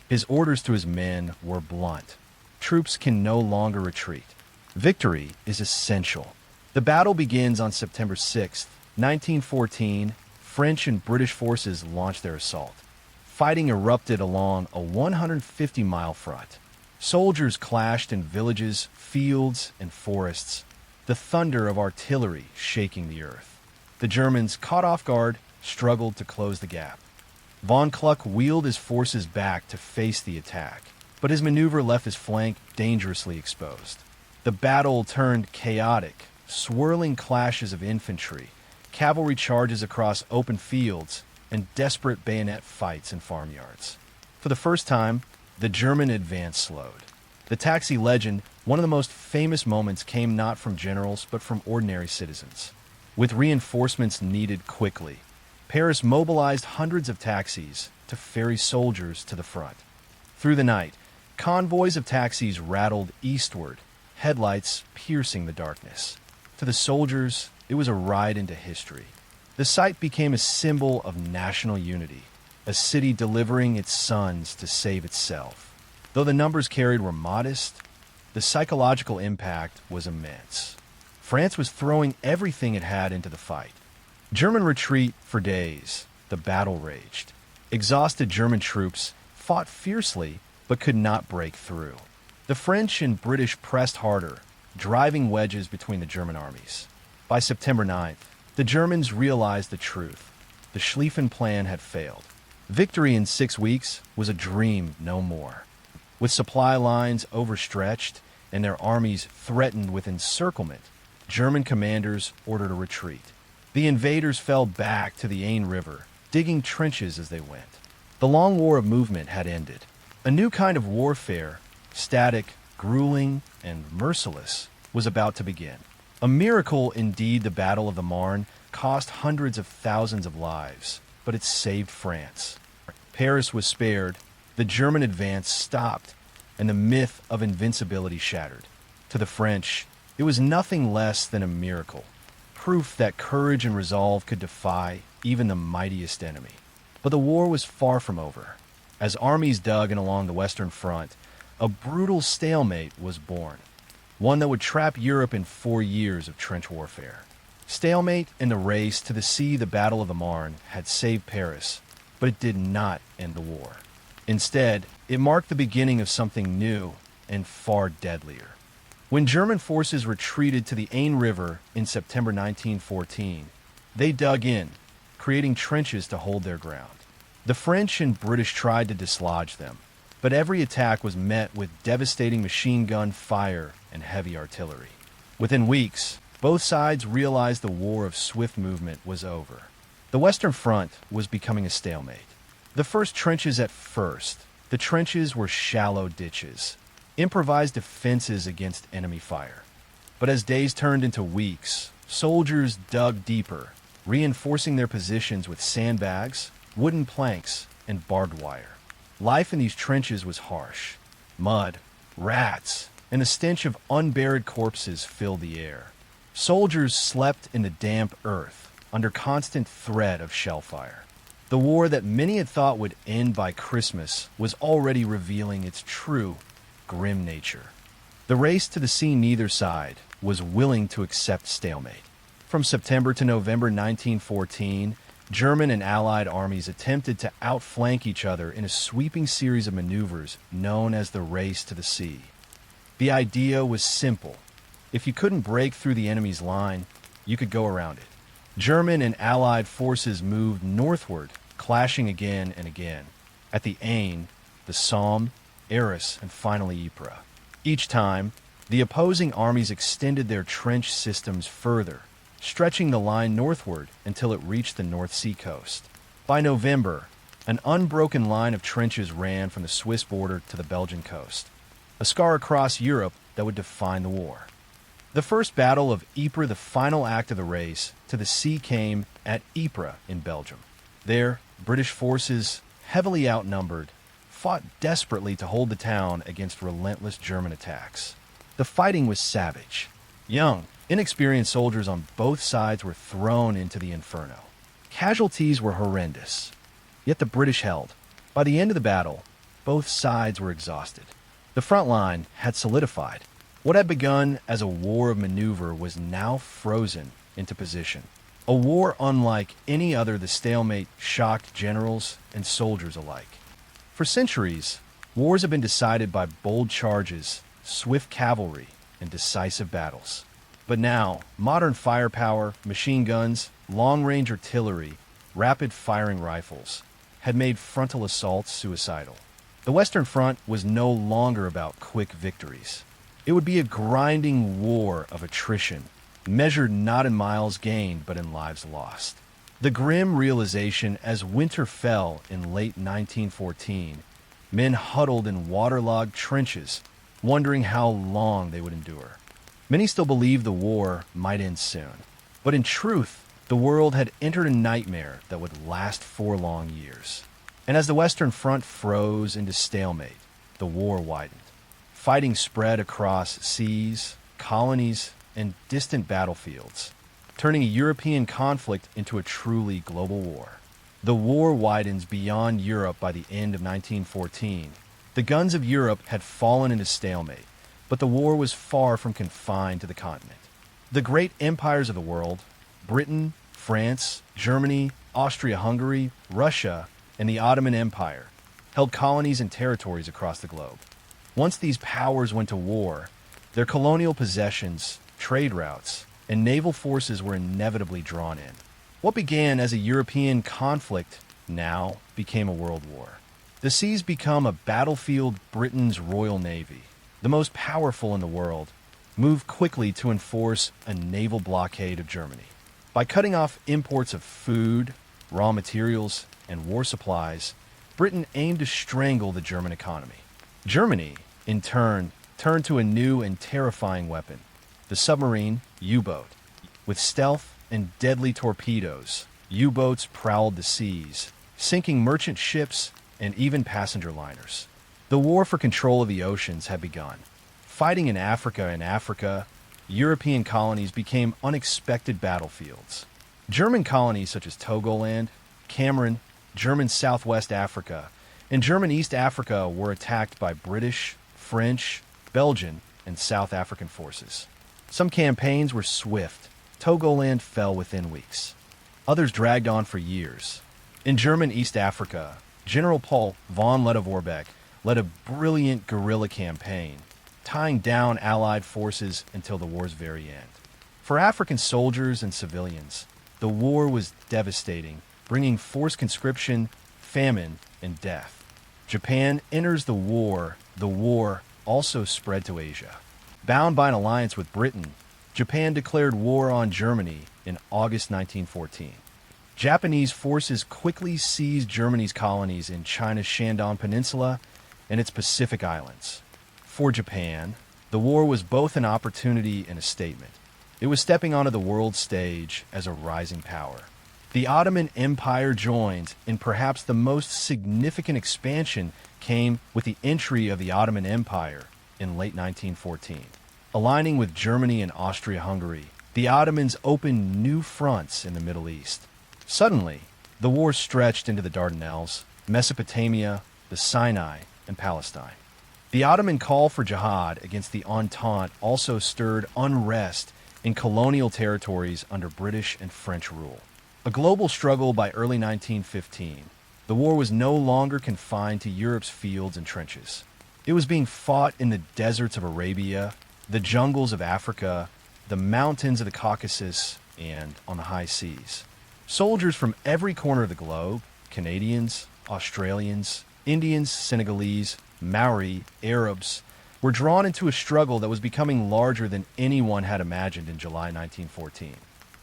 His orders to his men were blunt. Troops can no longer retreat. Victory is essential. The battle begins on September 6, 1914. French and British forces launched their assault. Fighting erupted along a 150-mile front. Soldiers clashed in villages, fields, and forests, the thunder of artillery shaking the earth. The Germans, caught off guard, struggled to close the gap. Von Kluck wheeled his forces back to face the attack, but his maneuver left his flank dangerously exposed. The battle turned chaotic, swirling clashes of infantry, cavalry charges across open fields, and desperate bayonet fights in farmyards. For the first time, the German advance slowed. The taxi legend, one of the most famous moments, came not from generals but from ordinary citizens. With reinforcements needed quickly, Paris mobilized hundreds of taxis to ferry soldiers to the front. Through the night, convoys of taxis rattled eastward, headlights piercing the darkness. To the soldiers, it was a ride into history. The sight became a symbol of national unity, a city delivering its sons to save itself. Though the numbers carried were modest, the psychological impact was immense. France was throwing everything it had into the fight. German retreat for days. The battle raged. Exhausted German troops fought fiercely but could not break through. The French and British pressed harder, driving wedges between the German armies. By September 9th, the Germans realized the truth. The Schlieffen Plan had failed. Victory in 6 weeks was a dream no more. With supply lines overstretched and their armies threatened with encirclement, German commanders ordered a retreat. The invaders fell back to the Aisne River, digging trenches as they went. The long war of movement had ended. A new kind of warfare, static, grueling, and merciless, was about to begin. A miracle indeed. The Battle of the Marne cost hundreds of thousands of lives, but it saved France. Paris was spared, the German advance stopped, and the myth of invincibility shattered. To the French, it was nothing less than a miracle, proof that courage and resolve could defy even the mightiest enemy. But the war was far from over. As armies dug in along the Western Front, a brutal stalemate was born, one that would trap Europe in 4 years of trench warfare. Stalemate in the race to the sea. The Battle of the Marne had saved Paris, but it did not end the war. Instead, it marked the beginning of something new and far deadlier. When German forces retreated to the Ain River in September 1914, they dug in, creating trenches to hold their ground. The French and British tried to dislodge them, but every attack was met with devastating machine gun fire and heavy artillery. Within weeks, both sides realized the war of swift movement was over. The Western Front was becoming a stalemate. The trenches were shallow ditches, improvised defenses against enemy fire. But as days turned into weeks, soldiers dug deeper, reinforcing their positions with sandbags, wooden planks, and barbed wire. Life in these trenches was harsh. Mud, rats, and a stench of unburied corpses filled the air. Soldiers slept in the damp earth, under constant threat of shell fire. The war that many had thought would end by Christmas was already revealing its true, grim nature. The race to the sea neither side was willing to accept stalemate. From September to November 1914, German and Allied armies attempted to outflank each other in a sweeping series of maneuvers known as the race to the sea. The idea was simple. If you couldn't break through the enemy's line, you could go around it. German and Allied forces moved northward, clashing again and again, at the Ain, the Somme, Arras, and finally Ypres. Each time, the opposing armies extended their trench systems further, stretching the line northward until it reached the North Sea coast. By November, an unbroken line of trenches ran from the Swiss border to the Belgian coast, a scar across Europe that would define the war. The First Battle of Ypres, the final act of the race to the sea, came at Ypres in Belgium. There, British forces, heavily outnumbered, fought desperately to hold the town against relentless German attacks. The fighting was savage. Young, inexperienced soldiers on both sides were thrown into the inferno. Casualties were horrendous, yet the British held. By the end of the battle, both sides were exhausted. The front line had solidified. What had begun as a war of maneuver was now frozen into position. A war unlike any other. The stalemate shocked generals and soldiers alike. For centuries, wars have been decided by bold charges, swift cavalry, and decisive battles. But now, modern firepower, machine guns, long-range artillery, rapid-firing rifles had made frontal assaults suicidal. The Western Front was no longer about quick victories. It would be a grinding war of attrition, measured not in miles gained but in lives lost. The grim realization as winter fell in late 1914, men huddled in waterlogged trenches, wondering how long they would endure. Many still believed the war might end soon, but in truth, the world had entered a nightmare that would last 4 long years. And as the Western Front froze into stalemate, the war widened. Fighting spread across seas, colonies, and distant battlefields, turning a European conflict into a truly global war. The war widens beyond Europe by the end of 1914. The guns of Europe had fallen into stalemate, but the war was far from confined to the continent. The great empires of the world, Britain, France, Germany, Austria-Hungary, Russia, and the Ottoman Empire, held colonies and territories across the globe. Once these powers went to war, their colonial possessions, trade routes, and naval forces were inevitably drawn in. What began as a European conflict now became a world war. The seas become a battlefield. Britain's Royal Navy, the most powerful in the world, moved quickly to enforce a naval blockade of Germany. By cutting off imports of food, raw materials, and war supplies, Britain aimed to strangle the German economy. Germany, in turn, turned to a new and terrifying weapon, the submarine U-boat. With stealth and deadly torpedoes, U-boats prowled the seas, sinking merchant ships and even passenger liners. The war for control of the oceans had begun. Fighting in Africa, European colonies became unexpected battlefields. German colonies such as Togoland, Cameroon, German Southwest Africa, and German East Africa were attacked by British, French, Belgian, and South African forces. Some campaigns were swift. Togoland fell within weeks. Others dragged on for years. In German East Africa, General Paul von Lettow-Vorbeck led a brilliant guerrilla campaign, tying down Allied forces until the war's very end. For African soldiers and civilians, the war was devastating, bringing forced conscription, famine, and death. Japan enters the war also spread to Asia. Bound by an alliance with Britain, Japan declared war on Germany in August 1914. Japanese forces quickly seized Germany's colonies in China's Shandong Peninsula and its Pacific Islands. For Japan, the war was both an opportunity and a statement. It was stepping onto the world stage as a rising power. The Ottoman Empire joined, and perhaps the most significant expansion came with the entry of the Ottoman Empire in late 1914. Aligning with Germany and Austria-Hungary, the Ottomans opened new fronts in the Middle East. Suddenly, the war stretched into the Dardanelles, Mesopotamia, the Sinai, and Palestine. The Ottoman call for jihad against the Entente also stirred unrest in colonial territories under British and French rule. A global struggle by early 1915, the war was no longer confined to Europe's fields and trenches. It was being fought in the deserts of Arabia, the jungles of Africa, the mountains of the Caucasus, and on the high seas. Soldiers from every corner of the globe, Canadians, Australians, Indians, Senegalese, Maori, Arabs, were drawn into a struggle that was becoming larger than anyone had imagined in July 1914.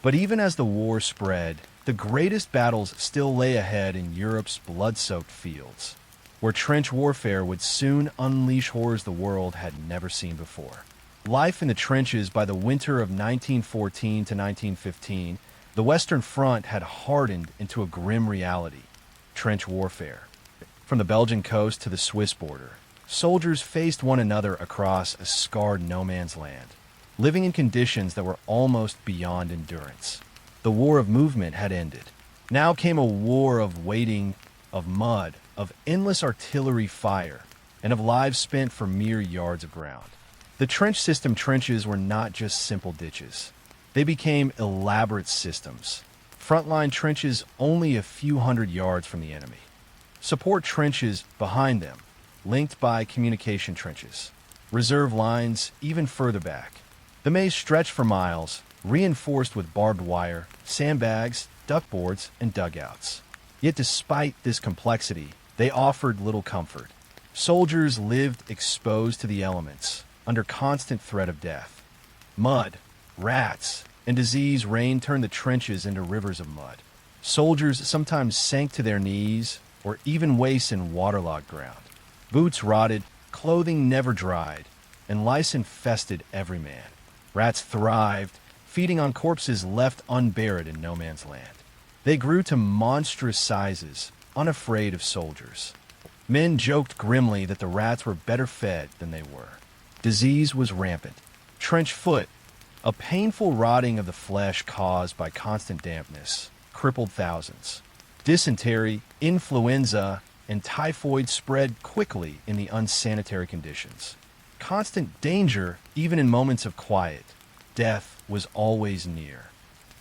But even as the war spread, the greatest battles still lay ahead in Europe's blood-soaked fields, where trench warfare would soon unleash horrors the world had never seen before. Life in the trenches by the winter of 1914 to 1915, the Western Front had hardened into a grim reality: trench warfare. From the Belgian coast to the Swiss border, soldiers faced one another across a scarred no-man's land, living in conditions that were almost beyond endurance. The war of movement had ended. Now came a war of waiting, of mud, of endless artillery fire, and of lives spent for mere yards of ground. The trench system trenches were not just simple ditches. They became elaborate systems. Frontline trenches only a few hundred yards from the enemy. Support trenches behind them, linked by communication trenches. Reserve lines even further back. The maze stretched for miles, reinforced with barbed wire, sandbags, duckboards, and dugouts. Yet despite this complexity, they offered little comfort. Soldiers lived exposed to the elements, under constant threat of death. Mud, rats, and disease rain turned the trenches into rivers of mud. Soldiers sometimes sank to their knees or even waist in waterlogged ground. Boots rotted, clothing never dried, and lice infested every man. Rats thrived, feeding on corpses left unburied in no man's land. They grew to monstrous sizes, unafraid of soldiers. Men joked grimly that the rats were better fed than they were. Disease was rampant. Trench foot, a painful rotting of the flesh caused by constant dampness, crippled thousands. Dysentery, influenza, and typhoid spread quickly in the unsanitary conditions. Constant danger, even in moments of quiet. Death was always near.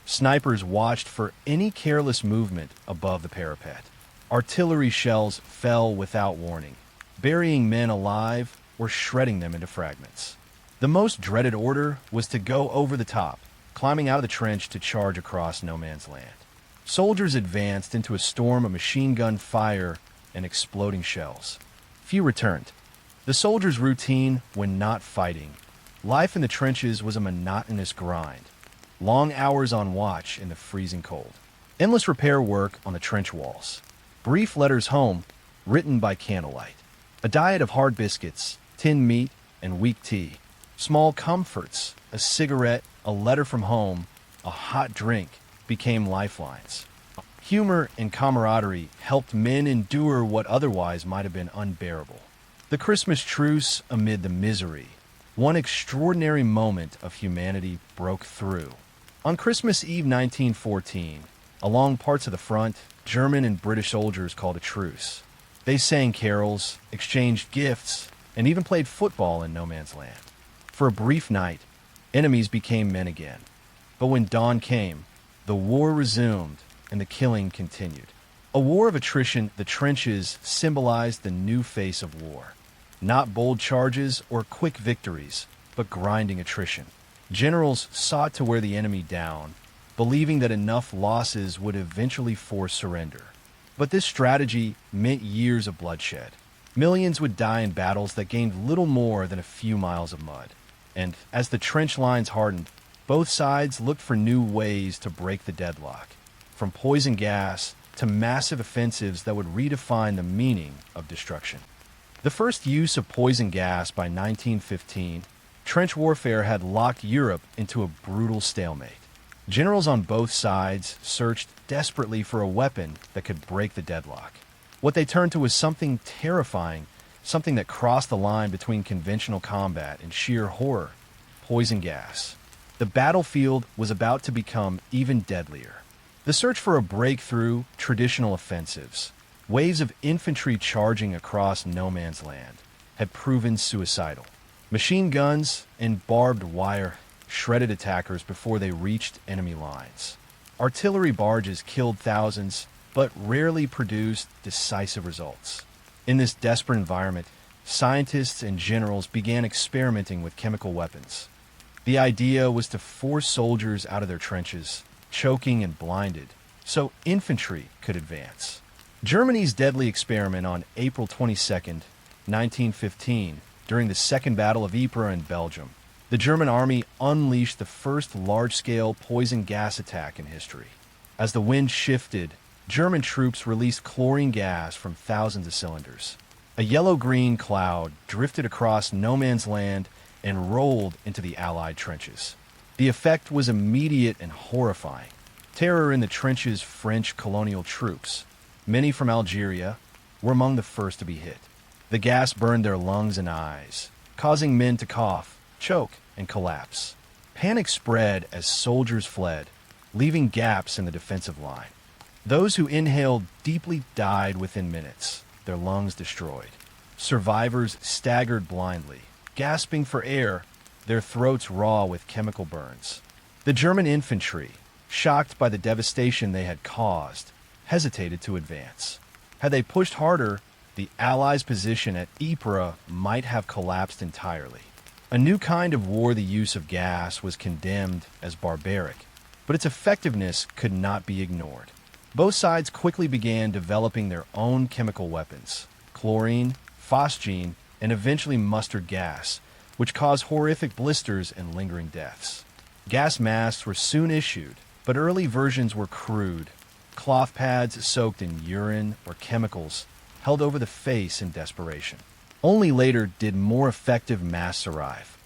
Snipers watched for any careless movement above the parapet. Artillery shells fell without warning, burying men alive or shredding them into fragments. The most dreaded order was to go over the top, climbing out of the trench to charge across no man's land. Soldiers advanced into a storm of machine gun fire and exploding shells. Few returned. The soldiers' routine when not fighting. Life in the trenches was a monotonous grind. Long hours on watch in the freezing cold. Endless repair work on the trench walls. Brief letters home, written by candlelight. A diet of hard biscuits, tinned meat, and weak tea. Small comforts, a cigarette, a letter from home, a hot drink, became lifelines. Humor and camaraderie helped men endure what otherwise might have been unbearable. The Christmas truce amid the misery. One extraordinary moment of humanity broke through. On Christmas Eve 1914, along parts of the front, German and British soldiers called a truce. They sang carols, exchanged gifts, and even played football in no man's land. For a brief night, enemies became men again. But when dawn came, the war resumed and the killing continued. A war of attrition, the trenches symbolized the new face of war. Not bold charges or quick victories, but grinding attrition. Generals sought to wear the enemy down, believing that enough losses would eventually force surrender. But this strategy meant years of bloodshed. Millions would die in battles that gained little more than a few miles of mud. And as the trench lines hardened, both sides looked for new ways to break the deadlock, from poison gas to massive offensives that would redefine the meaning of destruction. The first use of poison gas by 1915, trench warfare had locked Europe into a brutal stalemate. Generals on both sides searched desperately for a weapon that could break the deadlock. What they turned to was something terrifying, something that crossed the line between conventional combat and sheer horror: poison gas. The battlefield was about to become even deadlier. The search for a breakthrough, traditional offensives, waves of infantry charging across no man's land, had proven suicidal. Machine guns and barbed wire shredded attackers before they reached enemy lines. Artillery barges killed thousands, but rarely produced decisive results. In this desperate environment, scientists and generals began experimenting with chemical weapons. The idea was to force soldiers out of their trenches, choking and blinded, so infantry could advance. Germany's deadly experiment on April 22, 1915, during the Second Battle of Ypres in Belgium, the German army unleashed the first large-scale poison gas attack in history. As the wind shifted, German troops released chlorine gas from thousands of cylinders. A yellow-green cloud drifted across no man's land and rolled into the Allied trenches. The effect was immediate and horrifying. Terror in the trenches. French colonial troops, many from Algeria, were among the first to be hit. The gas burned their lungs and eyes, causing men to cough, choke, and collapse. Panic spread as soldiers fled, leaving gaps in the defensive line. Those who inhaled deeply died within minutes, their lungs destroyed. Survivors staggered blindly, gasping for air, their throats raw with chemical burns. The German infantry, shocked by the devastation they had caused, hesitated to advance. Had they pushed harder, the Allies' position at Ypres might have collapsed entirely. A new kind of war, the use of gas, was condemned as barbaric, but its effectiveness could not be ignored. Both sides quickly began developing their own chemical weapons: chlorine, phosgene, and eventually mustard gas, which caused horrific blisters and lingering deaths. Gas masks were soon issued, but early versions were crude: cloth pads soaked in urine or chemicals held over the face in desperation. Only later did more effective masks arrive.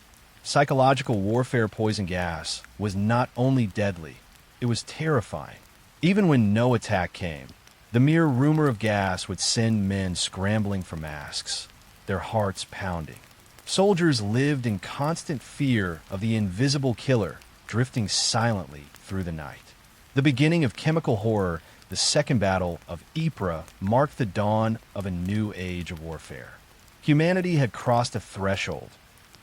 Psychological warfare. Poison gas was not only deadly, it was terrifying. Even when no attack came, the mere rumor of gas would send men scrambling for masks, their hearts pounding. Soldiers lived in constant fear of the invisible killer drifting silently through the night. The beginning of chemical horror. The Second Battle of Ypres marked the dawn of a new age of warfare. Humanity had crossed a threshold.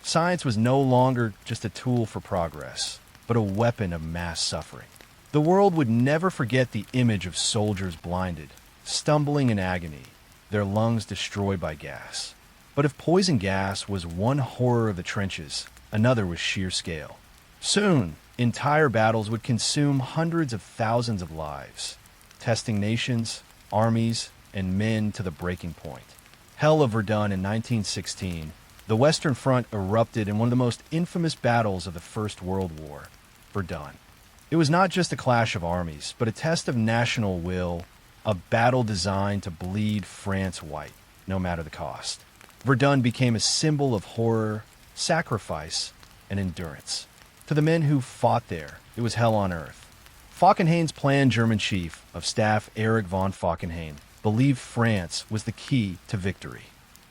Science was no longer just a tool for progress, but a weapon of mass suffering. The world would never forget the image of soldiers blinded, stumbling in agony, their lungs destroyed by gas. But if poison gas was one horror of the trenches, another was sheer scale. Soon, entire battles would consume hundreds of thousands of lives, testing nations, armies, and men to the breaking point. Hell of Verdun in 1916, the Western Front erupted in one of the most infamous battles of the First World War, Verdun. It was not just a clash of armies, but a test of national will, a battle designed to bleed France white, no matter the cost. Verdun became a symbol of horror, sacrifice, and endurance. To the men who fought there, it was hell on earth. Falkenhayn's planned German chief of staff, Erich von Falkenhayn, believed France was the key to victory.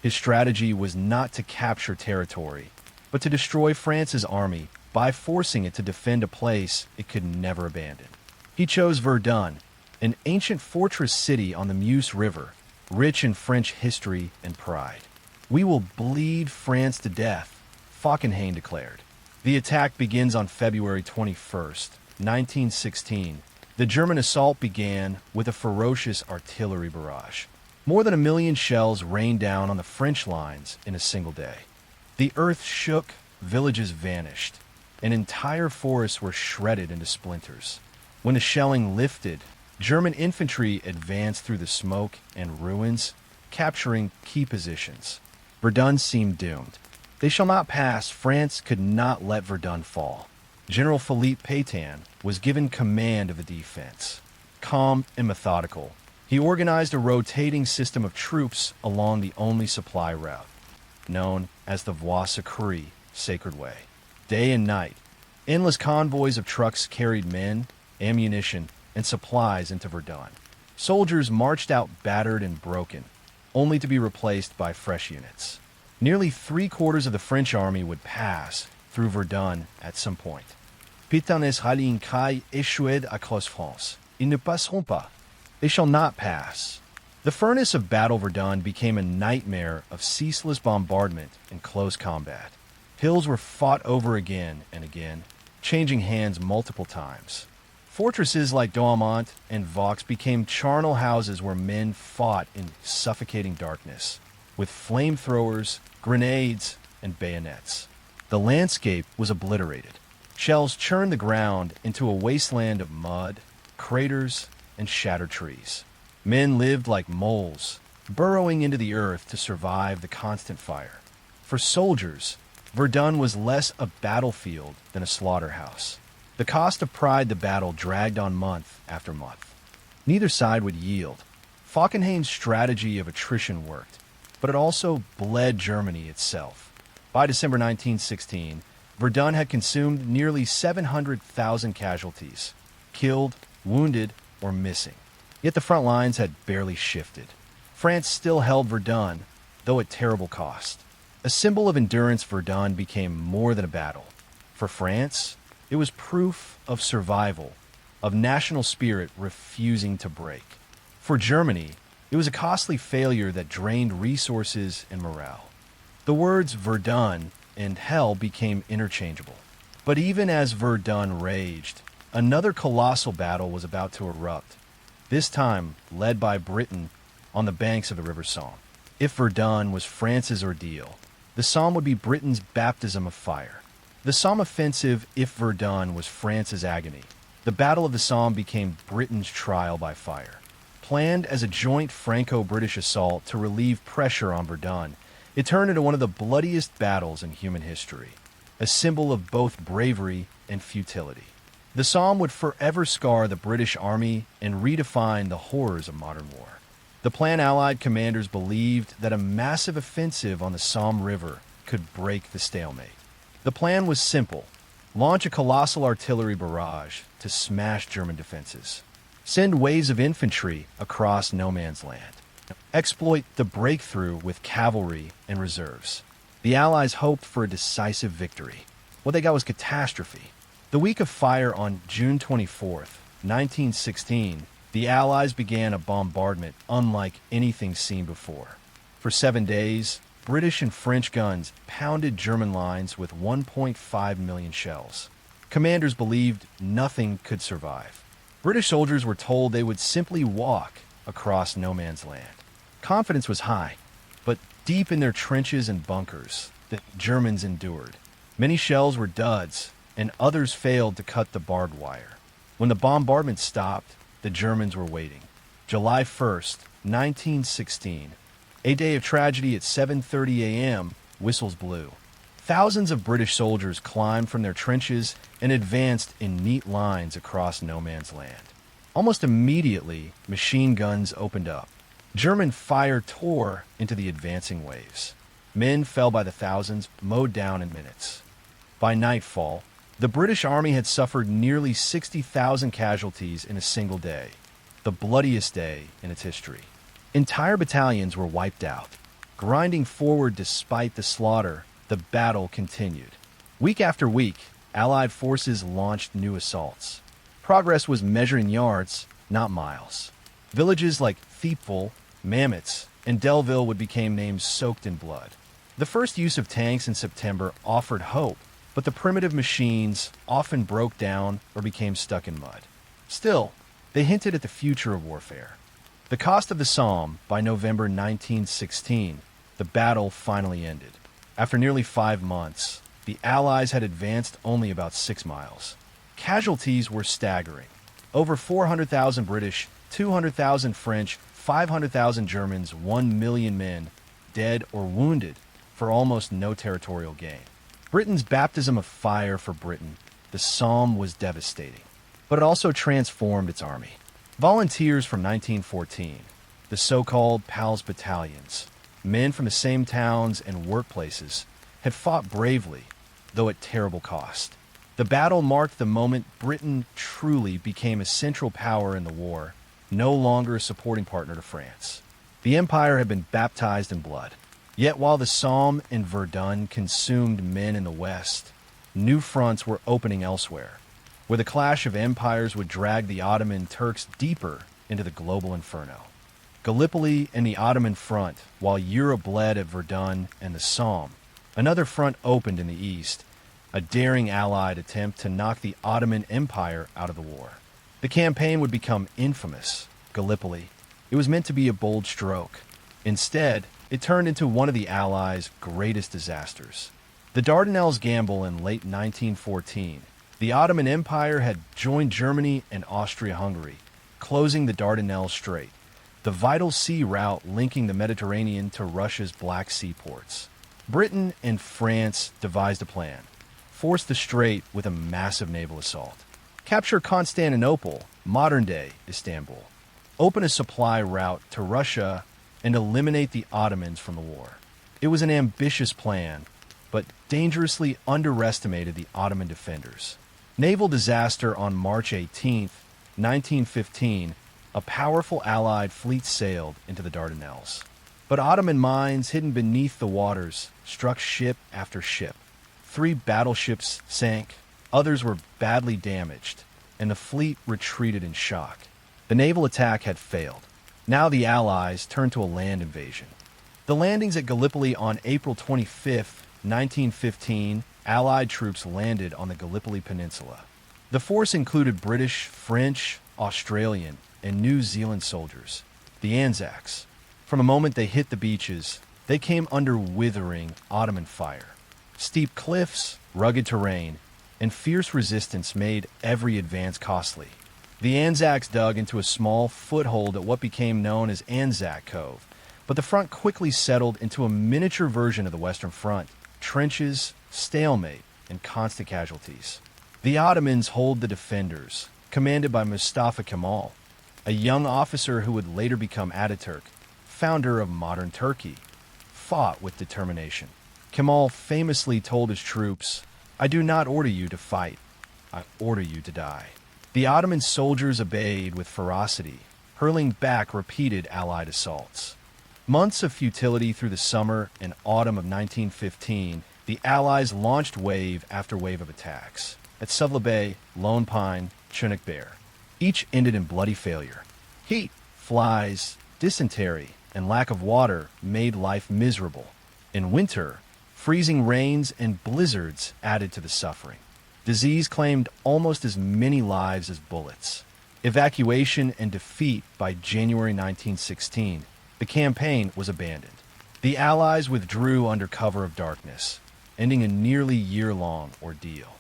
His strategy was not to capture territory, but to destroy France's army by forcing it to defend a place it could never abandon. He chose Verdun, an ancient fortress city on the Meuse River, rich in French history and pride. "We will bleed France to death," Falkenhayn declared. The attack begins on February 21st, 1916, The German assault began with a ferocious artillery barrage. More than 1 million shells rained down on the French lines in a single day. The earth shook, villages vanished, and entire forests were shredded into splinters. When the shelling lifted, German infantry advanced through the smoke and ruins, capturing key positions. Verdun seemed doomed. They shall not pass. France could not let Verdun fall. General Philippe Pétain was given command of the defense. Calm and methodical, he organized a rotating system of troops along the only supply route, known as the Voie Sacrée, Sacred Way. Day and night, endless convoys of trucks carried men, ammunition, and supplies into Verdun. Soldiers marched out battered and broken, only to be replaced by fresh units. Nearly 3/4 of the French army would pass through Verdun at some point. Pétain es rallié kai échoué across France. Ils ne passeront pas. They shall not pass. The furnace of battle Verdun became a nightmare of ceaseless bombardment and close combat. Hills were fought over again and again, changing hands multiple times. Fortresses like Douaumont and Vaux became charnel houses where men fought in suffocating darkness, with flamethrowers, grenades, and bayonets. The landscape was obliterated. Shells churned the ground into a wasteland of mud, craters, and shattered trees. Men lived like moles, burrowing into the earth to survive the constant fire. For soldiers, Verdun was less a battlefield than a slaughterhouse. The cost of pride the battle dragged on month after month. Neither side would yield. Falkenhayn's strategy of attrition worked, but it also bled Germany itself. By December 1916, Verdun had consumed nearly 700,000 casualties, killed, wounded, or missing. Yet the front lines had barely shifted. France still held Verdun, though at terrible cost. A symbol of endurance, Verdun became more than a battle. For France, it was proof of survival, of national spirit refusing to break. For Germany, it was a costly failure that drained resources and morale. The words Verdun and hell became interchangeable. But even as Verdun raged, another colossal battle was about to erupt, this time led by Britain on the banks of the River Somme. If Verdun was France's ordeal, the Somme would be Britain's baptism of fire. The Somme offensive, if Verdun was France's agony, the Battle of the Somme became Britain's trial by fire. Planned as a joint Franco-British assault to relieve pressure on Verdun, it turned into one of the bloodiest battles in human history, a symbol of both bravery and futility. The Somme would forever scar the British Army and redefine the horrors of modern war. The planned Allied commanders believed that a massive offensive on the Somme River could break the stalemate. The plan was simple: launch a colossal artillery barrage to smash German defenses, send waves of infantry across no man's land, exploit the breakthrough with cavalry and reserves. The Allies hoped for a decisive victory. What they got was catastrophe. The week of fire on June 24th, 1916, the Allies began a bombardment unlike anything seen before. For 7 days, British and French guns pounded German lines with 1.5 million shells. Commanders believed nothing could survive. British soldiers were told they would simply walk across no man's land. Confidence was high, but deep in their trenches and bunkers, the Germans endured. Many shells were duds, and others failed to cut the barbed wire. When the bombardment stopped, the Germans were waiting. July 1st, 1916. A day of tragedy. At 7:30 a.m., whistles blew. Thousands of British soldiers climbed from their trenches and advanced in neat lines across no man's land. Almost immediately, machine guns opened up. German fire tore into the advancing waves. Men fell by the thousands, mowed down in minutes. By nightfall, the British Army had suffered nearly 60,000 casualties in a single day, the bloodiest day in its history. Entire battalions were wiped out. Grinding forward despite the slaughter, the battle continued. Week after week, Allied forces launched new assaults. Progress was measured in yards, not miles. Villages like Thiepval, Mametz, and Delville would become names soaked in blood. The first use of tanks in September offered hope, but the primitive machines often broke down or became stuck in mud. Still, They hinted at the future of warfare. The cost of the Somme. By November 1916, the battle finally ended. After nearly 5 months, the Allies had advanced only about 6 miles. Casualties were staggering. Over 400,000 British, 200,000 French, 500,000 Germans, 1 million men, dead or wounded, for almost no territorial gain. Britain's baptism of fire for Britain, the Somme, was devastating, but it also transformed its army. Volunteers from 1914, the so-called PALS battalions, men from the same towns and workplaces, had fought bravely, though at terrible cost. The battle marked the moment Britain truly became a central power in the war, no longer a supporting partner to France. The empire had been baptized in blood. Yet while the Somme and Verdun consumed men in the west, new fronts were opening elsewhere, where the clash of empires would drag the Ottoman Turks deeper into the global inferno. Gallipoli and the Ottoman front, while Europe bled at Verdun and the Somme, another front opened in the east, a daring Allied attempt to knock the Ottoman Empire out of the war. The campaign would become infamous. Gallipoli. It was meant to be a bold stroke. Instead, it turned into one of the Allies' greatest disasters. The Dardanelles gamble in late 1914. The Ottoman Empire had joined Germany and Austria-Hungary, closing the Dardanelles Strait, the vital sea route linking the Mediterranean to Russia's Black Sea ports. Britain and France devised a plan. Force the strait with a massive naval assault. Capture Constantinople, modern-day Istanbul. Open a supply route to Russia and eliminate the Ottomans from the war. It was an ambitious plan, but dangerously underestimated the Ottoman defenders. Naval disaster on March 18, 1915, a powerful Allied fleet sailed into the Dardanelles. But Ottoman mines hidden beneath the waters struck ship after ship. 3 battleships sank, others were badly damaged, and the fleet retreated in shock. The naval attack had failed. Now the Allies turned to a land invasion. The landings at Gallipoli on April 25, 1915, Allied troops landed on the Gallipoli Peninsula. The force included British, French, Australian, and New Zealand soldiers, the Anzacs. From the moment they hit the beaches, they came under withering Ottoman fire. Steep cliffs, rugged terrain, and fierce resistance made every advance costly. The Anzacs dug into a small foothold at what became known as Anzac Cove, but the front quickly settled into a miniature version of the Western Front: trenches, stalemate, and constant casualties. The Ottomans hold the defenders, commanded by Mustafa Kemal, a young officer who would later become Ataturk, founder of modern Turkey, fought with determination. Kemal famously told his troops, "I do not order you to fight, I order you to die." The Ottoman soldiers obeyed with ferocity, hurling back repeated Allied assaults. Months of futility through the summer and autumn of 1915, the Allies launched wave after wave of attacks at Suvla Bay, Lone Pine, Chunuk Bair. Each ended in bloody failure. Heat, flies, dysentery, and lack of water made life miserable. In winter, freezing rains and blizzards added to the suffering. Disease claimed almost as many lives as bullets. Evacuation and defeat by January 1916, the campaign was abandoned. The Allies withdrew under cover of darkness, ending a nearly year-long ordeal.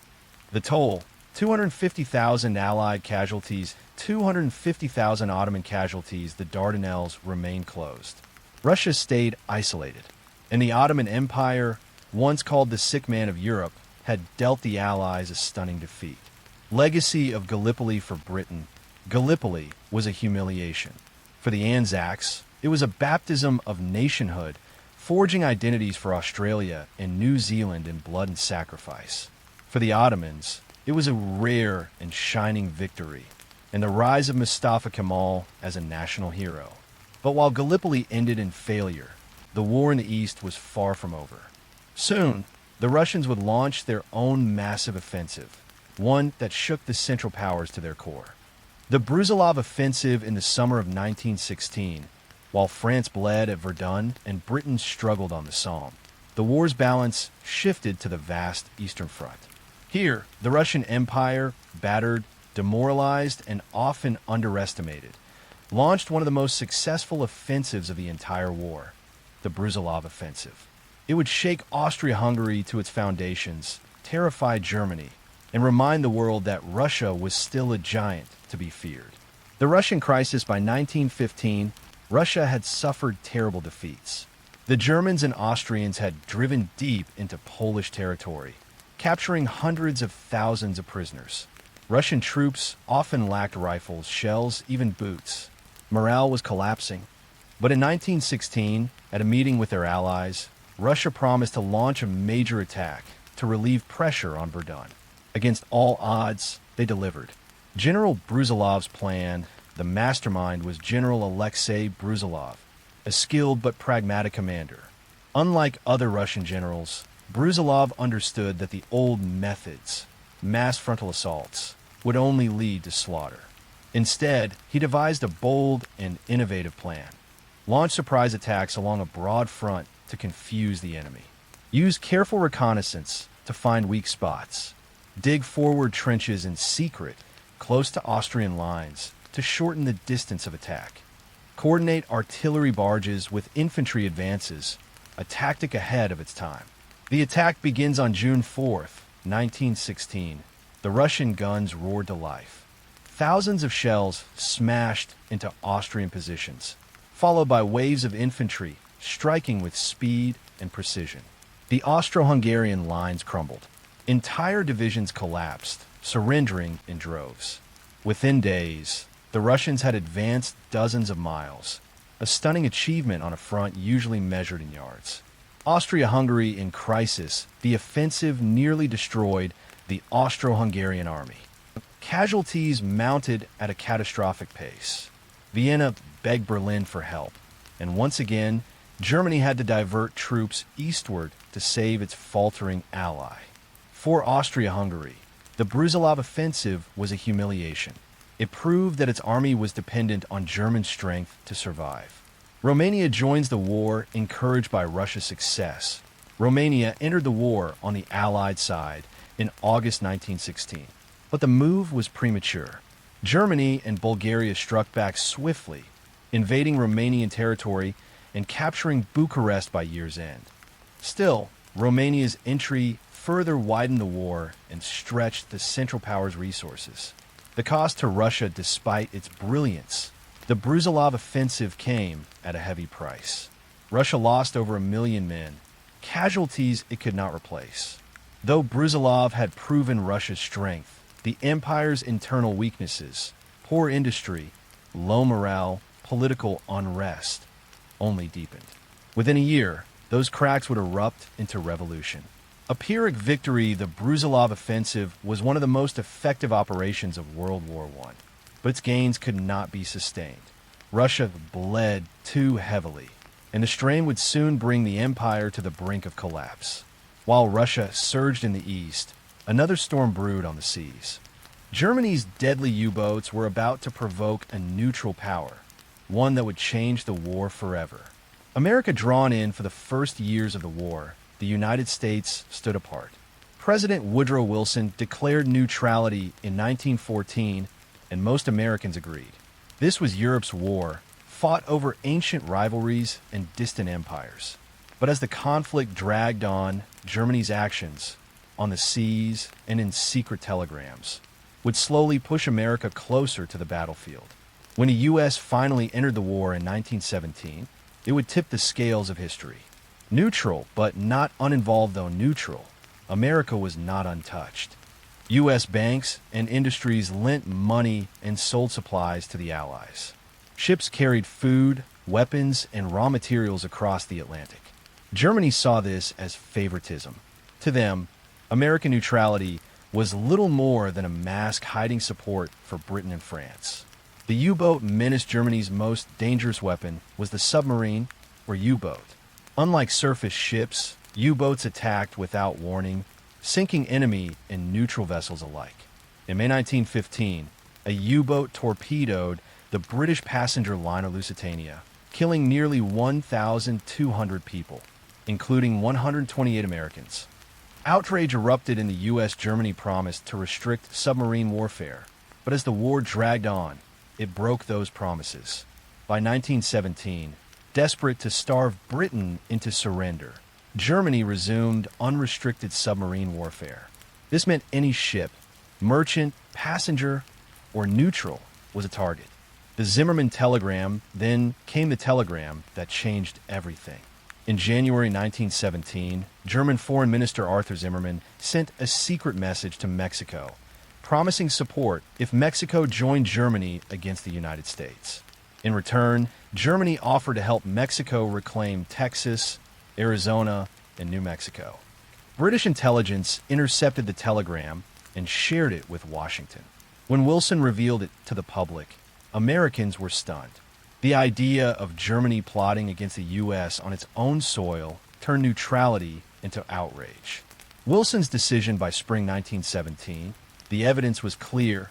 The toll: 250,000 Allied casualties, 250,000 Ottoman casualties. The Dardanelles remained closed. Russia stayed isolated, and the Ottoman Empire, once called the sick man of Europe, had dealt the Allies a stunning defeat. Legacy of Gallipoli for Britain. Gallipoli was a humiliation. For the Anzacs, it was a baptism of nationhood, forging identities for Australia and New Zealand in blood and sacrifice. For the Ottomans, it was a rare and shining victory, and the rise of Mustafa Kemal as a national hero. But while Gallipoli ended in failure, the war in the East was far from over. Soon, the Russians would launch their own massive offensive, one that shook the Central Powers to their core. The Brusilov offensive in the summer of 1916, while France bled at Verdun and Britain struggled on the Somme, the war's balance shifted to the vast Eastern Front. Here, the Russian Empire, battered, demoralized and often underestimated, launched one of the most successful offensives of the entire war, the Brusilov Offensive. It would shake Austria-Hungary to its foundations, terrify Germany, and remind the world that Russia was still a giant to be feared. The Russian crisis by 1915, Russia had suffered terrible defeats. The Germans and Austrians had driven deep into Polish territory, capturing hundreds of thousands of prisoners. Russian troops often lacked rifles, shells, even boots. Morale was collapsing. But in 1916, at a meeting with their allies, Russia promised to launch a major attack to relieve pressure on Verdun. Against all odds, they delivered. General Brusilov's plan, the mastermind, was General Alexei Brusilov, a skilled but pragmatic commander. Unlike other Russian generals, Brusilov understood that the old methods, mass frontal assaults, would only lead to slaughter. Instead, he devised a bold and innovative plan. Launch surprise attacks along a broad front to confuse the enemy. Use careful reconnaissance to find weak spots. Dig forward trenches in secret, close to Austrian lines, to shorten the distance of attack. Coordinate artillery barges with infantry advances, a tactic ahead of its time. The attack begins on June 4th, 1916. The Russian guns roared to life. Thousands of shells smashed into Austrian positions, followed by waves of infantry striking with speed and precision. The Austro-Hungarian lines crumbled. Entire divisions collapsed, surrendering in droves. Within days, the Russians had advanced dozens of miles, a stunning achievement on a front usually measured in yards. Austria-Hungary in crisis, the offensive nearly destroyed the Austro-Hungarian army. Casualties mounted at a catastrophic pace. Vienna begged Berlin for help, and once again, Germany had to divert troops eastward to save its faltering ally. For Austria-Hungary, the Brusilov offensive was a humiliation. It proved that its army was dependent on German strength to survive. Romania joins the war, encouraged by Russia's success. Romania entered the war on the Allied side in August 1916. But the move was premature. Germany and Bulgaria struck back swiftly, invading Romanian territory and capturing Bucharest by year's end. Still, Romania's entry further widened the war and stretched the Central Powers' resources. The cost to Russia, despite its brilliance, the Brusilov offensive came at a heavy price. Russia lost over 1 million men, casualties it could not replace. Though Brusilov had proven Russia's strength, the empire's internal weaknesses, poor industry, low morale, political unrest, only deepened. Within a year, those cracks would erupt into revolution. A Pyrrhic victory, the Brusilov offensive was one of the most effective operations of World War I, but its gains could not be sustained. Russia bled too heavily, and the strain would soon bring the empire to the brink of collapse. While Russia surged in the east, another storm brewed on the seas. Germany's deadly U-boats were about to provoke a neutral power, one that would change the war forever. America drawn in for the first years of the war, the United States stood apart. President Woodrow Wilson declared neutrality in 1914, and most Americans agreed. This was Europe's war, fought over ancient rivalries and distant empires. But as the conflict dragged on, Germany's actions, on the seas and in secret telegrams, would slowly push America closer to the battlefield. When the U.S. finally entered the war in 1917, it would tip the scales of history. Neutral, but not uninvolved though neutral, America was not untouched. U.S. banks and industries lent money and sold supplies to the Allies. Ships carried food, weapons, and raw materials across the Atlantic. Germany saw this as favoritism. To them, American neutrality was little more than a mask hiding support for Britain and France. The U-boat menaced. Germany's most dangerous weapon was the submarine or U-boat. Unlike surface ships, U-boats attacked without warning, sinking enemy and neutral vessels alike. In May 1915, a U-boat torpedoed the British passenger liner Lusitania, killing nearly 1,200 people, including 128 Americans. Outrage erupted in the U.S. Germany promised to restrict submarine warfare, But as the war dragged on, it broke those promises. By 1917, desperate to starve Britain into surrender, Germany resumed unrestricted submarine warfare. This meant any ship, merchant, passenger, or neutral, was a target. The Zimmermann telegram, then came the telegram that changed everything. In January 1917, German Foreign Minister Arthur Zimmermann sent a secret message to Mexico, promising support if Mexico joined Germany against the United States. In return, Germany offered to help Mexico reclaim Texas, Arizona, and New Mexico. British intelligence intercepted the telegram and shared it with Washington. When Wilson revealed it to the public, Americans were stunned. The idea of Germany plotting against the U.S. on its own soil turned neutrality into outrage. Wilson's decision by spring 1917, the evidence was clear.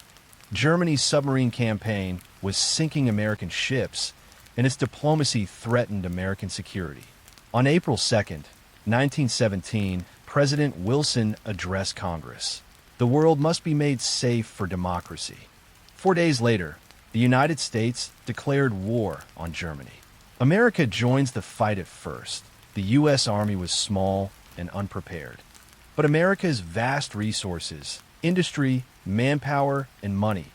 Germany's submarine campaign was sinking American ships, and its diplomacy threatened American security. On April 2nd, 1917, President Wilson addressed Congress. The world must be made safe for democracy. 4 days later, the United States declared war on Germany. America joins the fight at first. The U.S. Army was small and unprepared. But America's vast resources, industry, manpower, and money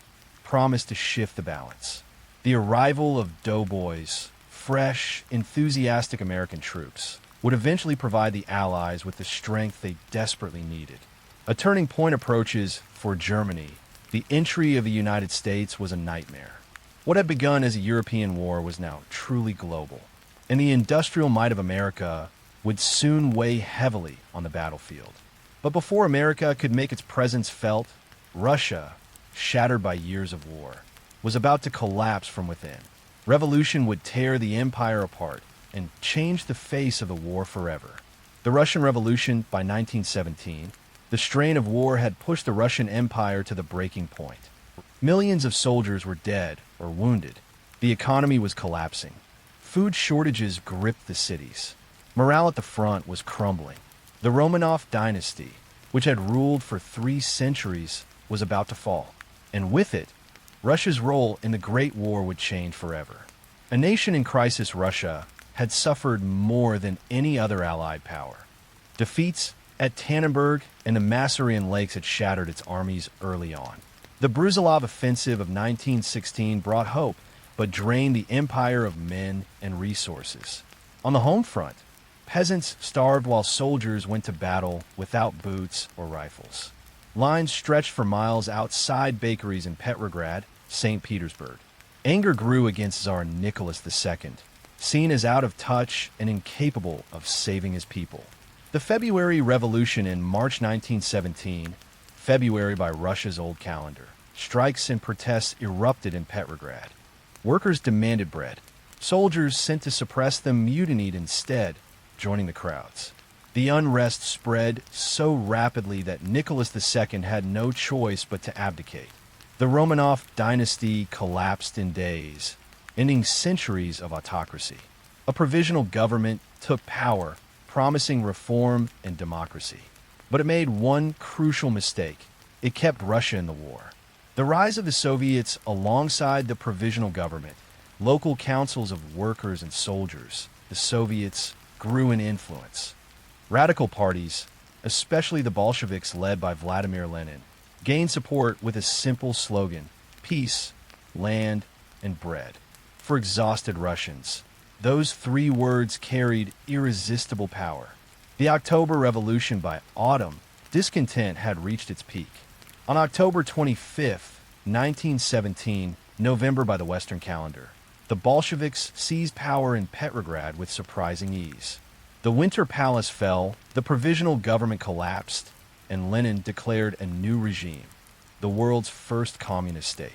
promised to shift the balance. The arrival of doughboys, fresh, enthusiastic American troops, would eventually provide the Allies with the strength they desperately needed. A turning point approaches for Germany. The entry of the United States was a nightmare. What had begun as a European war was now truly global, and the industrial might of America would soon weigh heavily on the battlefield. But before America could make its presence felt, Russia, shattered by years of war, was about to collapse from within. Revolution would tear the empire apart and change the face of the war forever. The Russian Revolution by 1917, the strain of war had pushed the Russian Empire to the breaking point. Millions of soldiers were dead or wounded. The economy was collapsing. Food shortages gripped the cities. Morale at the front was crumbling. The Romanov dynasty, which had ruled for 3 centuries, was about to fall. And with it, Russia's role in the Great War would change forever. A nation in crisis, Russia, had suffered more than any other Allied power. Defeats at Tannenberg and the Masurian Lakes had shattered its armies early on. The Brusilov offensive of 1916 brought hope, but drained the empire of men and resources. On the home front, peasants starved while soldiers went to battle without boots or rifles. Lines stretched for miles outside bakeries in Petrograd, St. Petersburg. Anger grew against Tsar Nicholas II, seen as out of touch and incapable of saving his people. The February Revolution in March 1917, February by Russia's old calendar, strikes and protests erupted in Petrograd. Workers demanded bread. Soldiers sent to suppress them mutinied instead, joining the crowds. The unrest spread so rapidly that Nicholas II had no choice but to abdicate. The Romanov dynasty collapsed in days, ending centuries of autocracy. A provisional government took power, promising reform and democracy. But it made one crucial mistake. It kept Russia in the war. The rise of the Soviets alongside the provisional government, local councils of workers and soldiers, the Soviets grew in influence. Radical parties, especially the Bolsheviks led by Vladimir Lenin, gained support with a simple slogan: peace, land, and bread. For exhausted Russians, those 3 words carried irresistible power. The October Revolution by autumn, discontent had reached its peak. On October 25th, 1917, November by the Western calendar, the Bolsheviks seized power in Petrograd with surprising ease. The Winter Palace fell, the provisional government collapsed, and Lenin declared a new regime, the world's first communist state.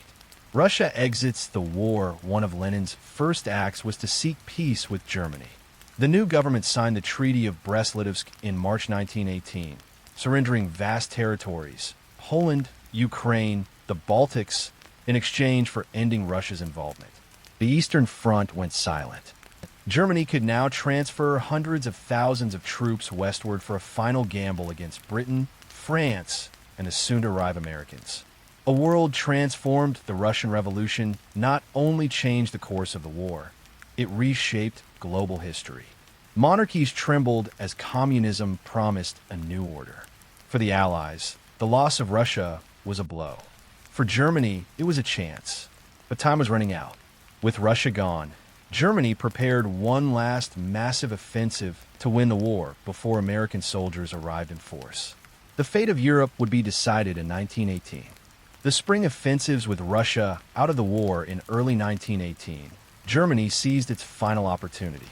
Russia exits the war. One of Lenin's first acts was to seek peace with Germany. The new government signed the Treaty of Brest-Litovsk in March 1918, surrendering vast territories, Poland, Ukraine, the Baltics, in exchange for ending Russia's involvement. The Eastern Front went silent. Germany could now transfer hundreds of thousands of troops westward for a final gamble against Britain, France, and the soon-to-arrive Americans. A world transformed. The Russian Revolution not only changed the course of the war, it reshaped global history. Monarchies trembled as communism promised a new order. For the Allies, the loss of Russia was a blow. For Germany, it was a chance. But time was running out. With Russia gone, Germany prepared one last massive offensive to win the war before American soldiers arrived in force. The fate of Europe would be decided in 1918. The spring offensives with Russia out of the war in early 1918, Germany seized its final opportunity.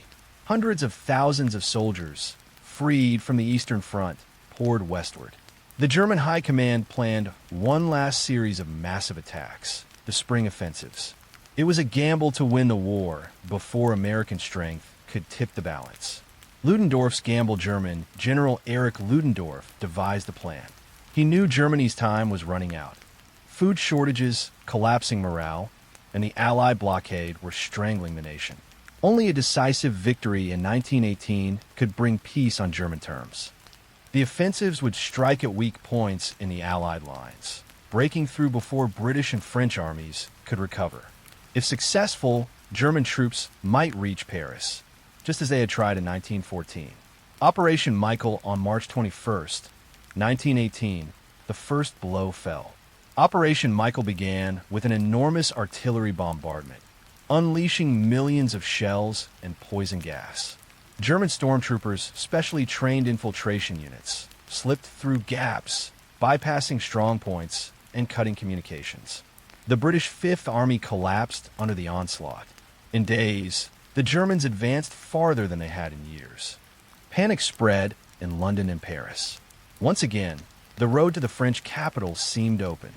Hundreds of thousands of soldiers, freed from the Eastern Front, poured westward. The German High Command planned one last series of massive attacks, the spring offensives. It was a gamble to win the war before American strength could tip the balance. Ludendorff's gamble German General Erich Ludendorff devised the plan. He knew Germany's time was running out. Food shortages, collapsing morale, and the Allied blockade were strangling the nation. Only a decisive victory in 1918 could bring peace on German terms. The offensives would strike at weak points in the Allied lines, breaking through before British and French armies could recover. If successful, German troops might reach Paris, just as they had tried in 1914. Operation Michael on March 21st, 1918, the first blow fell. Operation Michael began with an enormous artillery bombardment, unleashing millions of shells and poison gas. German stormtroopers, specially trained infiltration units, slipped through gaps, bypassing strong points and cutting communications. The British Fifth Army collapsed under the onslaught. In days, the Germans advanced farther than they had in years. Panic spread in London and Paris. Once again, the road to the French capital seemed open.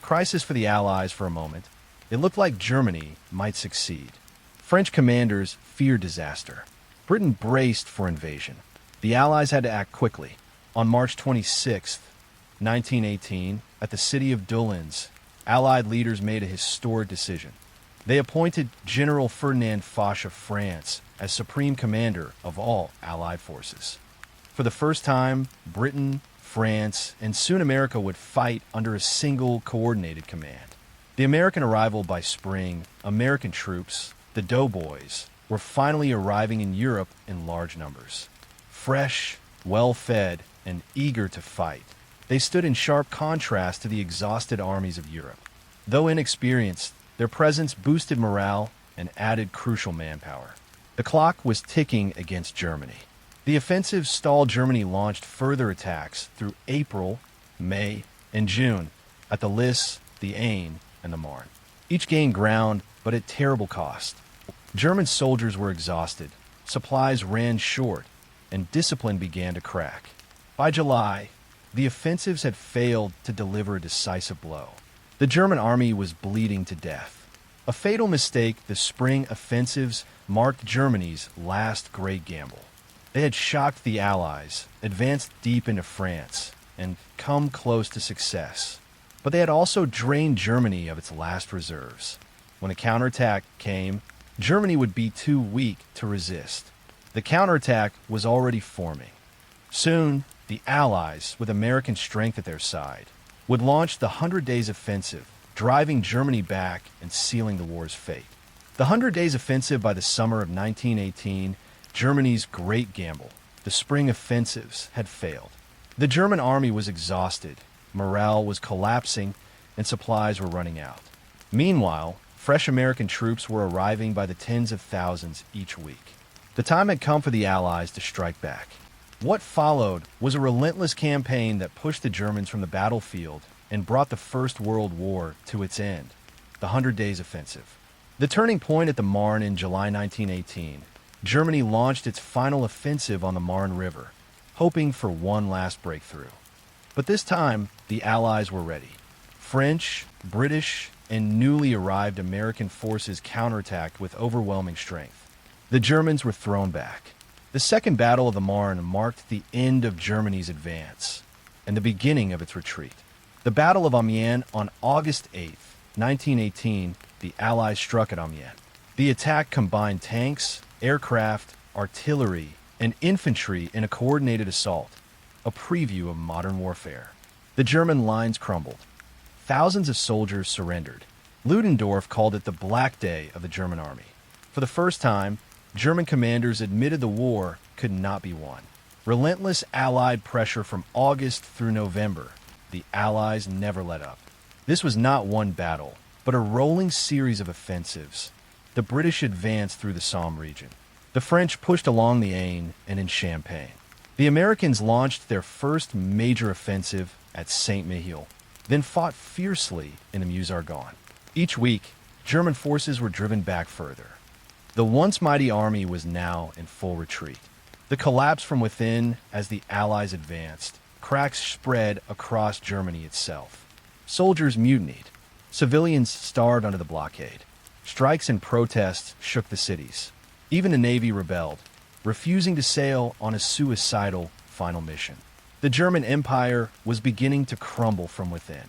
Crisis for the Allies for a moment. It looked like Germany might succeed. French commanders feared disaster. Britain braced for invasion. The Allies had to act quickly. On March 26, 1918, at the city of Doullens, Allied leaders made a historic decision. They appointed General Ferdinand Foch of France as supreme commander of all Allied forces. For the first time, Britain, France, and soon America would fight under a single coordinated command. The American arrival by spring, American troops, the Doughboys, were finally arriving in Europe in large numbers. Fresh, well-fed, and eager to fight, they stood in sharp contrast to the exhausted armies of Europe. Though inexperienced, their presence boosted morale and added crucial manpower. The clock was ticking against Germany. The offensive stalled. Germany launched further attacks through April, May, and June at the Lys, the Aisne, and the Marne. Each gained ground, but at terrible cost. German soldiers were exhausted, supplies ran short, and discipline began to crack. By July, the offensives had failed to deliver a decisive blow. The German army was bleeding to death. A fatal mistake, the spring offensives marked Germany's last great gamble. They had shocked the Allies, advanced deep into France, and come close to success. But they had also drained Germany of its last reserves. When a counterattack came, Germany would be too weak to resist. The counterattack was already forming. Soon, the Allies, with American strength at their side, would launch the 100 Days Offensive, driving Germany back and sealing the war's fate. The 100 Days Offensive by the summer of 1918, Germany's great gamble, the spring offensives, had failed. The German army was exhausted, morale was collapsing, and supplies were running out. Meanwhile, fresh American troops were arriving by the tens of thousands each week. The time had come for the Allies to strike back. What followed was a relentless campaign that pushed the Germans from the battlefield and brought the First World War to its end, the 100 Days Offensive. The turning point at the Marne in July 1918, Germany launched its final offensive on the Marne River, hoping for one last breakthrough. But this time, the Allies were ready. French, British, and newly arrived American forces counterattacked with overwhelming strength. The Germans were thrown back. The Second Battle of the Marne marked the end of Germany's advance and the beginning of its retreat. The Battle of Amiens on August 8, 1918, the Allies struck at Amiens. The attack combined tanks, aircraft, artillery, and infantry in a coordinated assault, a preview of modern warfare. The German lines crumbled. thousands of soldiers surrendered. Ludendorff called it the Black Day of the German army. For the first time, German commanders admitted the war could not be won. Relentless Allied pressure from August through November. The Allies never let up. This was not one battle, but a rolling series of offensives. The British advanced through the Somme region. The French pushed along the Aisne and in Champagne. The Americans launched their first major offensive at Saint-Mihiel, then fought fiercely in the Meuse-Argonne. Each week, German forces were driven back further. The once mighty army was now in full retreat. The collapse from within as the Allies advanced. Cracks spread across Germany itself. Soldiers mutinied. Civilians starved under the blockade. Strikes and protests shook the cities. Even the Navy rebelled, refusing to sail on a suicidal final mission. The German Empire was beginning to crumble from within.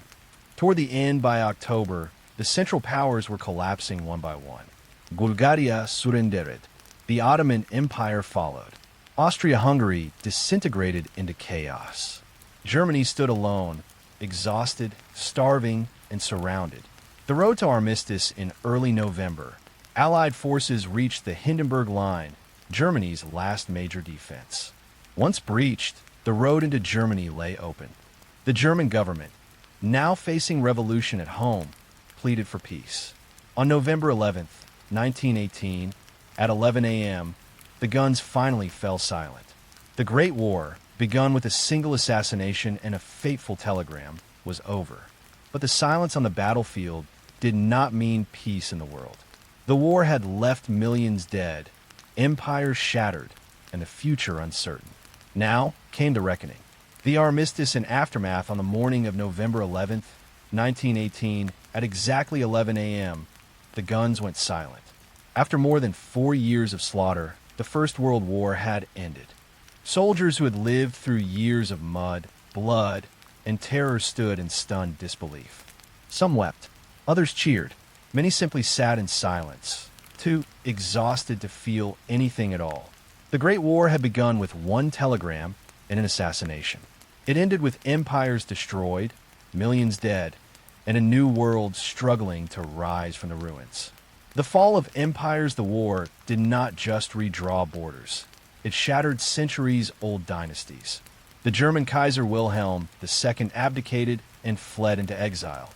Toward the end, by October, the Central Powers were collapsing one by one. Bulgaria surrendered. The Ottoman Empire followed. Austria-Hungary disintegrated into chaos. Germany stood alone, exhausted, starving, and surrounded. The road to armistice in early November. Allied forces reached the Hindenburg Line, Germany's last major defense. Once breached, the road into Germany lay open. The German government, now facing revolution at home, pleaded for peace. On November 11th, 1918, at 11 a.m., the guns finally fell silent. The Great War, begun with a single assassination and a fateful telegram, was over. But the silence on the battlefield did not mean peace in the world. The war had left millions dead, empires shattered, and the future uncertain. Now came the reckoning. The armistice and aftermath on the morning of November 11th, 1918, at exactly 11 a.m., the guns went silent. After more than 4 years of slaughter, the First World War had ended. Soldiers who had lived through years of mud, blood, and terror stood in stunned disbelief. Some wept, others cheered. Many simply sat in silence, too exhausted to feel anything at all. The Great War had begun with one telegram and an assassination. It ended with empires destroyed, millions dead, and a new world struggling to rise from the ruins. The fall of empires, the war, did not just redraw borders. It shattered centuries-old dynasties. The German Kaiser Wilhelm II abdicated and fled into exile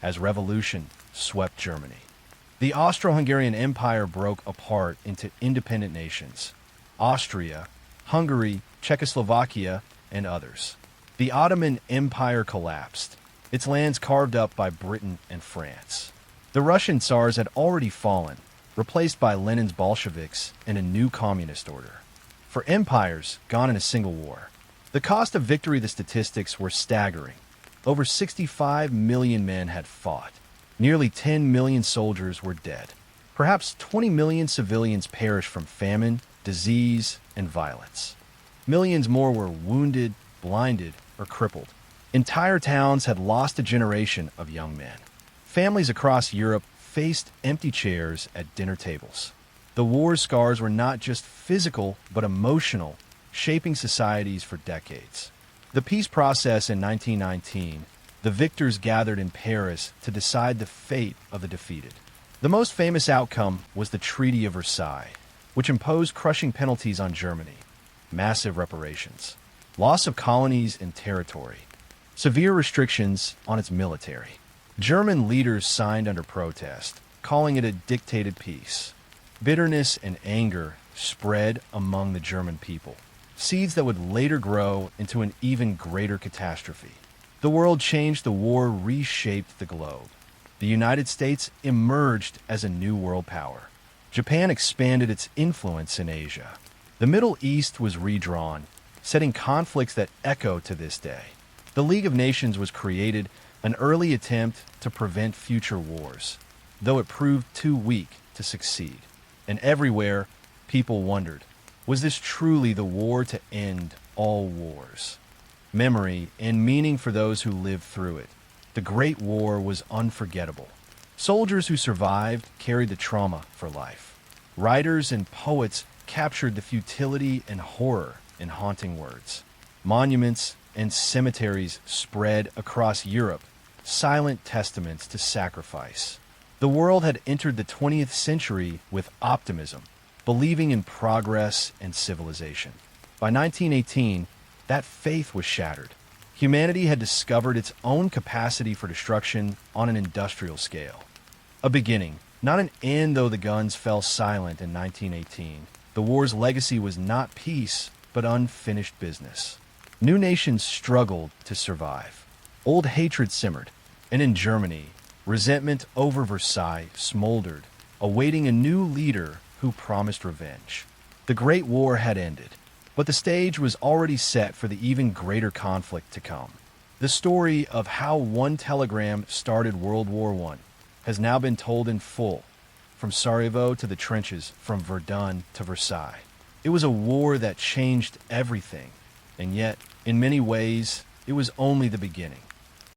as revolution swept Germany. The Austro-Hungarian Empire broke apart into independent nations: Austria, Hungary, Czechoslovakia, and others. The Ottoman Empire collapsed, its lands carved up by Britain and France. The Russian Tsars had already fallen, replaced by Lenin's Bolsheviks and a new communist order. For empires gone in a single war, the cost of victory, the statistics were staggering. Over 65 million men had fought. Nearly 10 million soldiers were dead. Perhaps 20 million civilians perished from famine, disease, and violence. Millions more were wounded, blinded, or crippled. Entire towns had lost a generation of young men. Families across Europe faced empty chairs at dinner tables. The war's scars were not just physical, but emotional, shaping societies for decades. The peace process in 1919, the victors gathered in Paris to decide the fate of the defeated. The most famous outcome was the Treaty of Versailles, which imposed crushing penalties on Germany, massive reparations, loss of colonies and territory, severe restrictions on its military. German leaders signed under protest, calling it a dictated peace. Bitterness and anger spread among the German people, seeds that would later grow into an even greater catastrophe. The world changed, the war reshaped the globe. The United States emerged as a new world power. Japan expanded its influence in Asia. The Middle East was redrawn, setting conflicts that echo to this day. The League of Nations was created, an early attempt to prevent future wars, though it proved too weak to succeed. And everywhere, people wondered, was this truly the war to end all wars? Memory and meaning for those who lived through it. The Great War was unforgettable. Soldiers who survived carried the trauma for life. Writers and poets captured the futility and horror in haunting words. Monuments and cemeteries spread across Europe, silent testaments to sacrifice. The world had entered the 20th century with optimism, believing in progress and civilization. By 1918, that faith was shattered. Humanity had discovered its own capacity for destruction on an industrial scale. A beginning, not an end, though the guns fell silent in 1918. The war's legacy was not peace, but unfinished business. New nations struggled to survive. Old hatred simmered, and in Germany, resentment over Versailles smoldered, awaiting a new leader who promised revenge. The Great War had ended, but the stage was already set for the even greater conflict to come. The story of how one telegram started World War I has now been told in full, from Sarajevo to the trenches, from Verdun to Versailles. It was a war that changed everything, and yet, in many ways, it was only the beginning.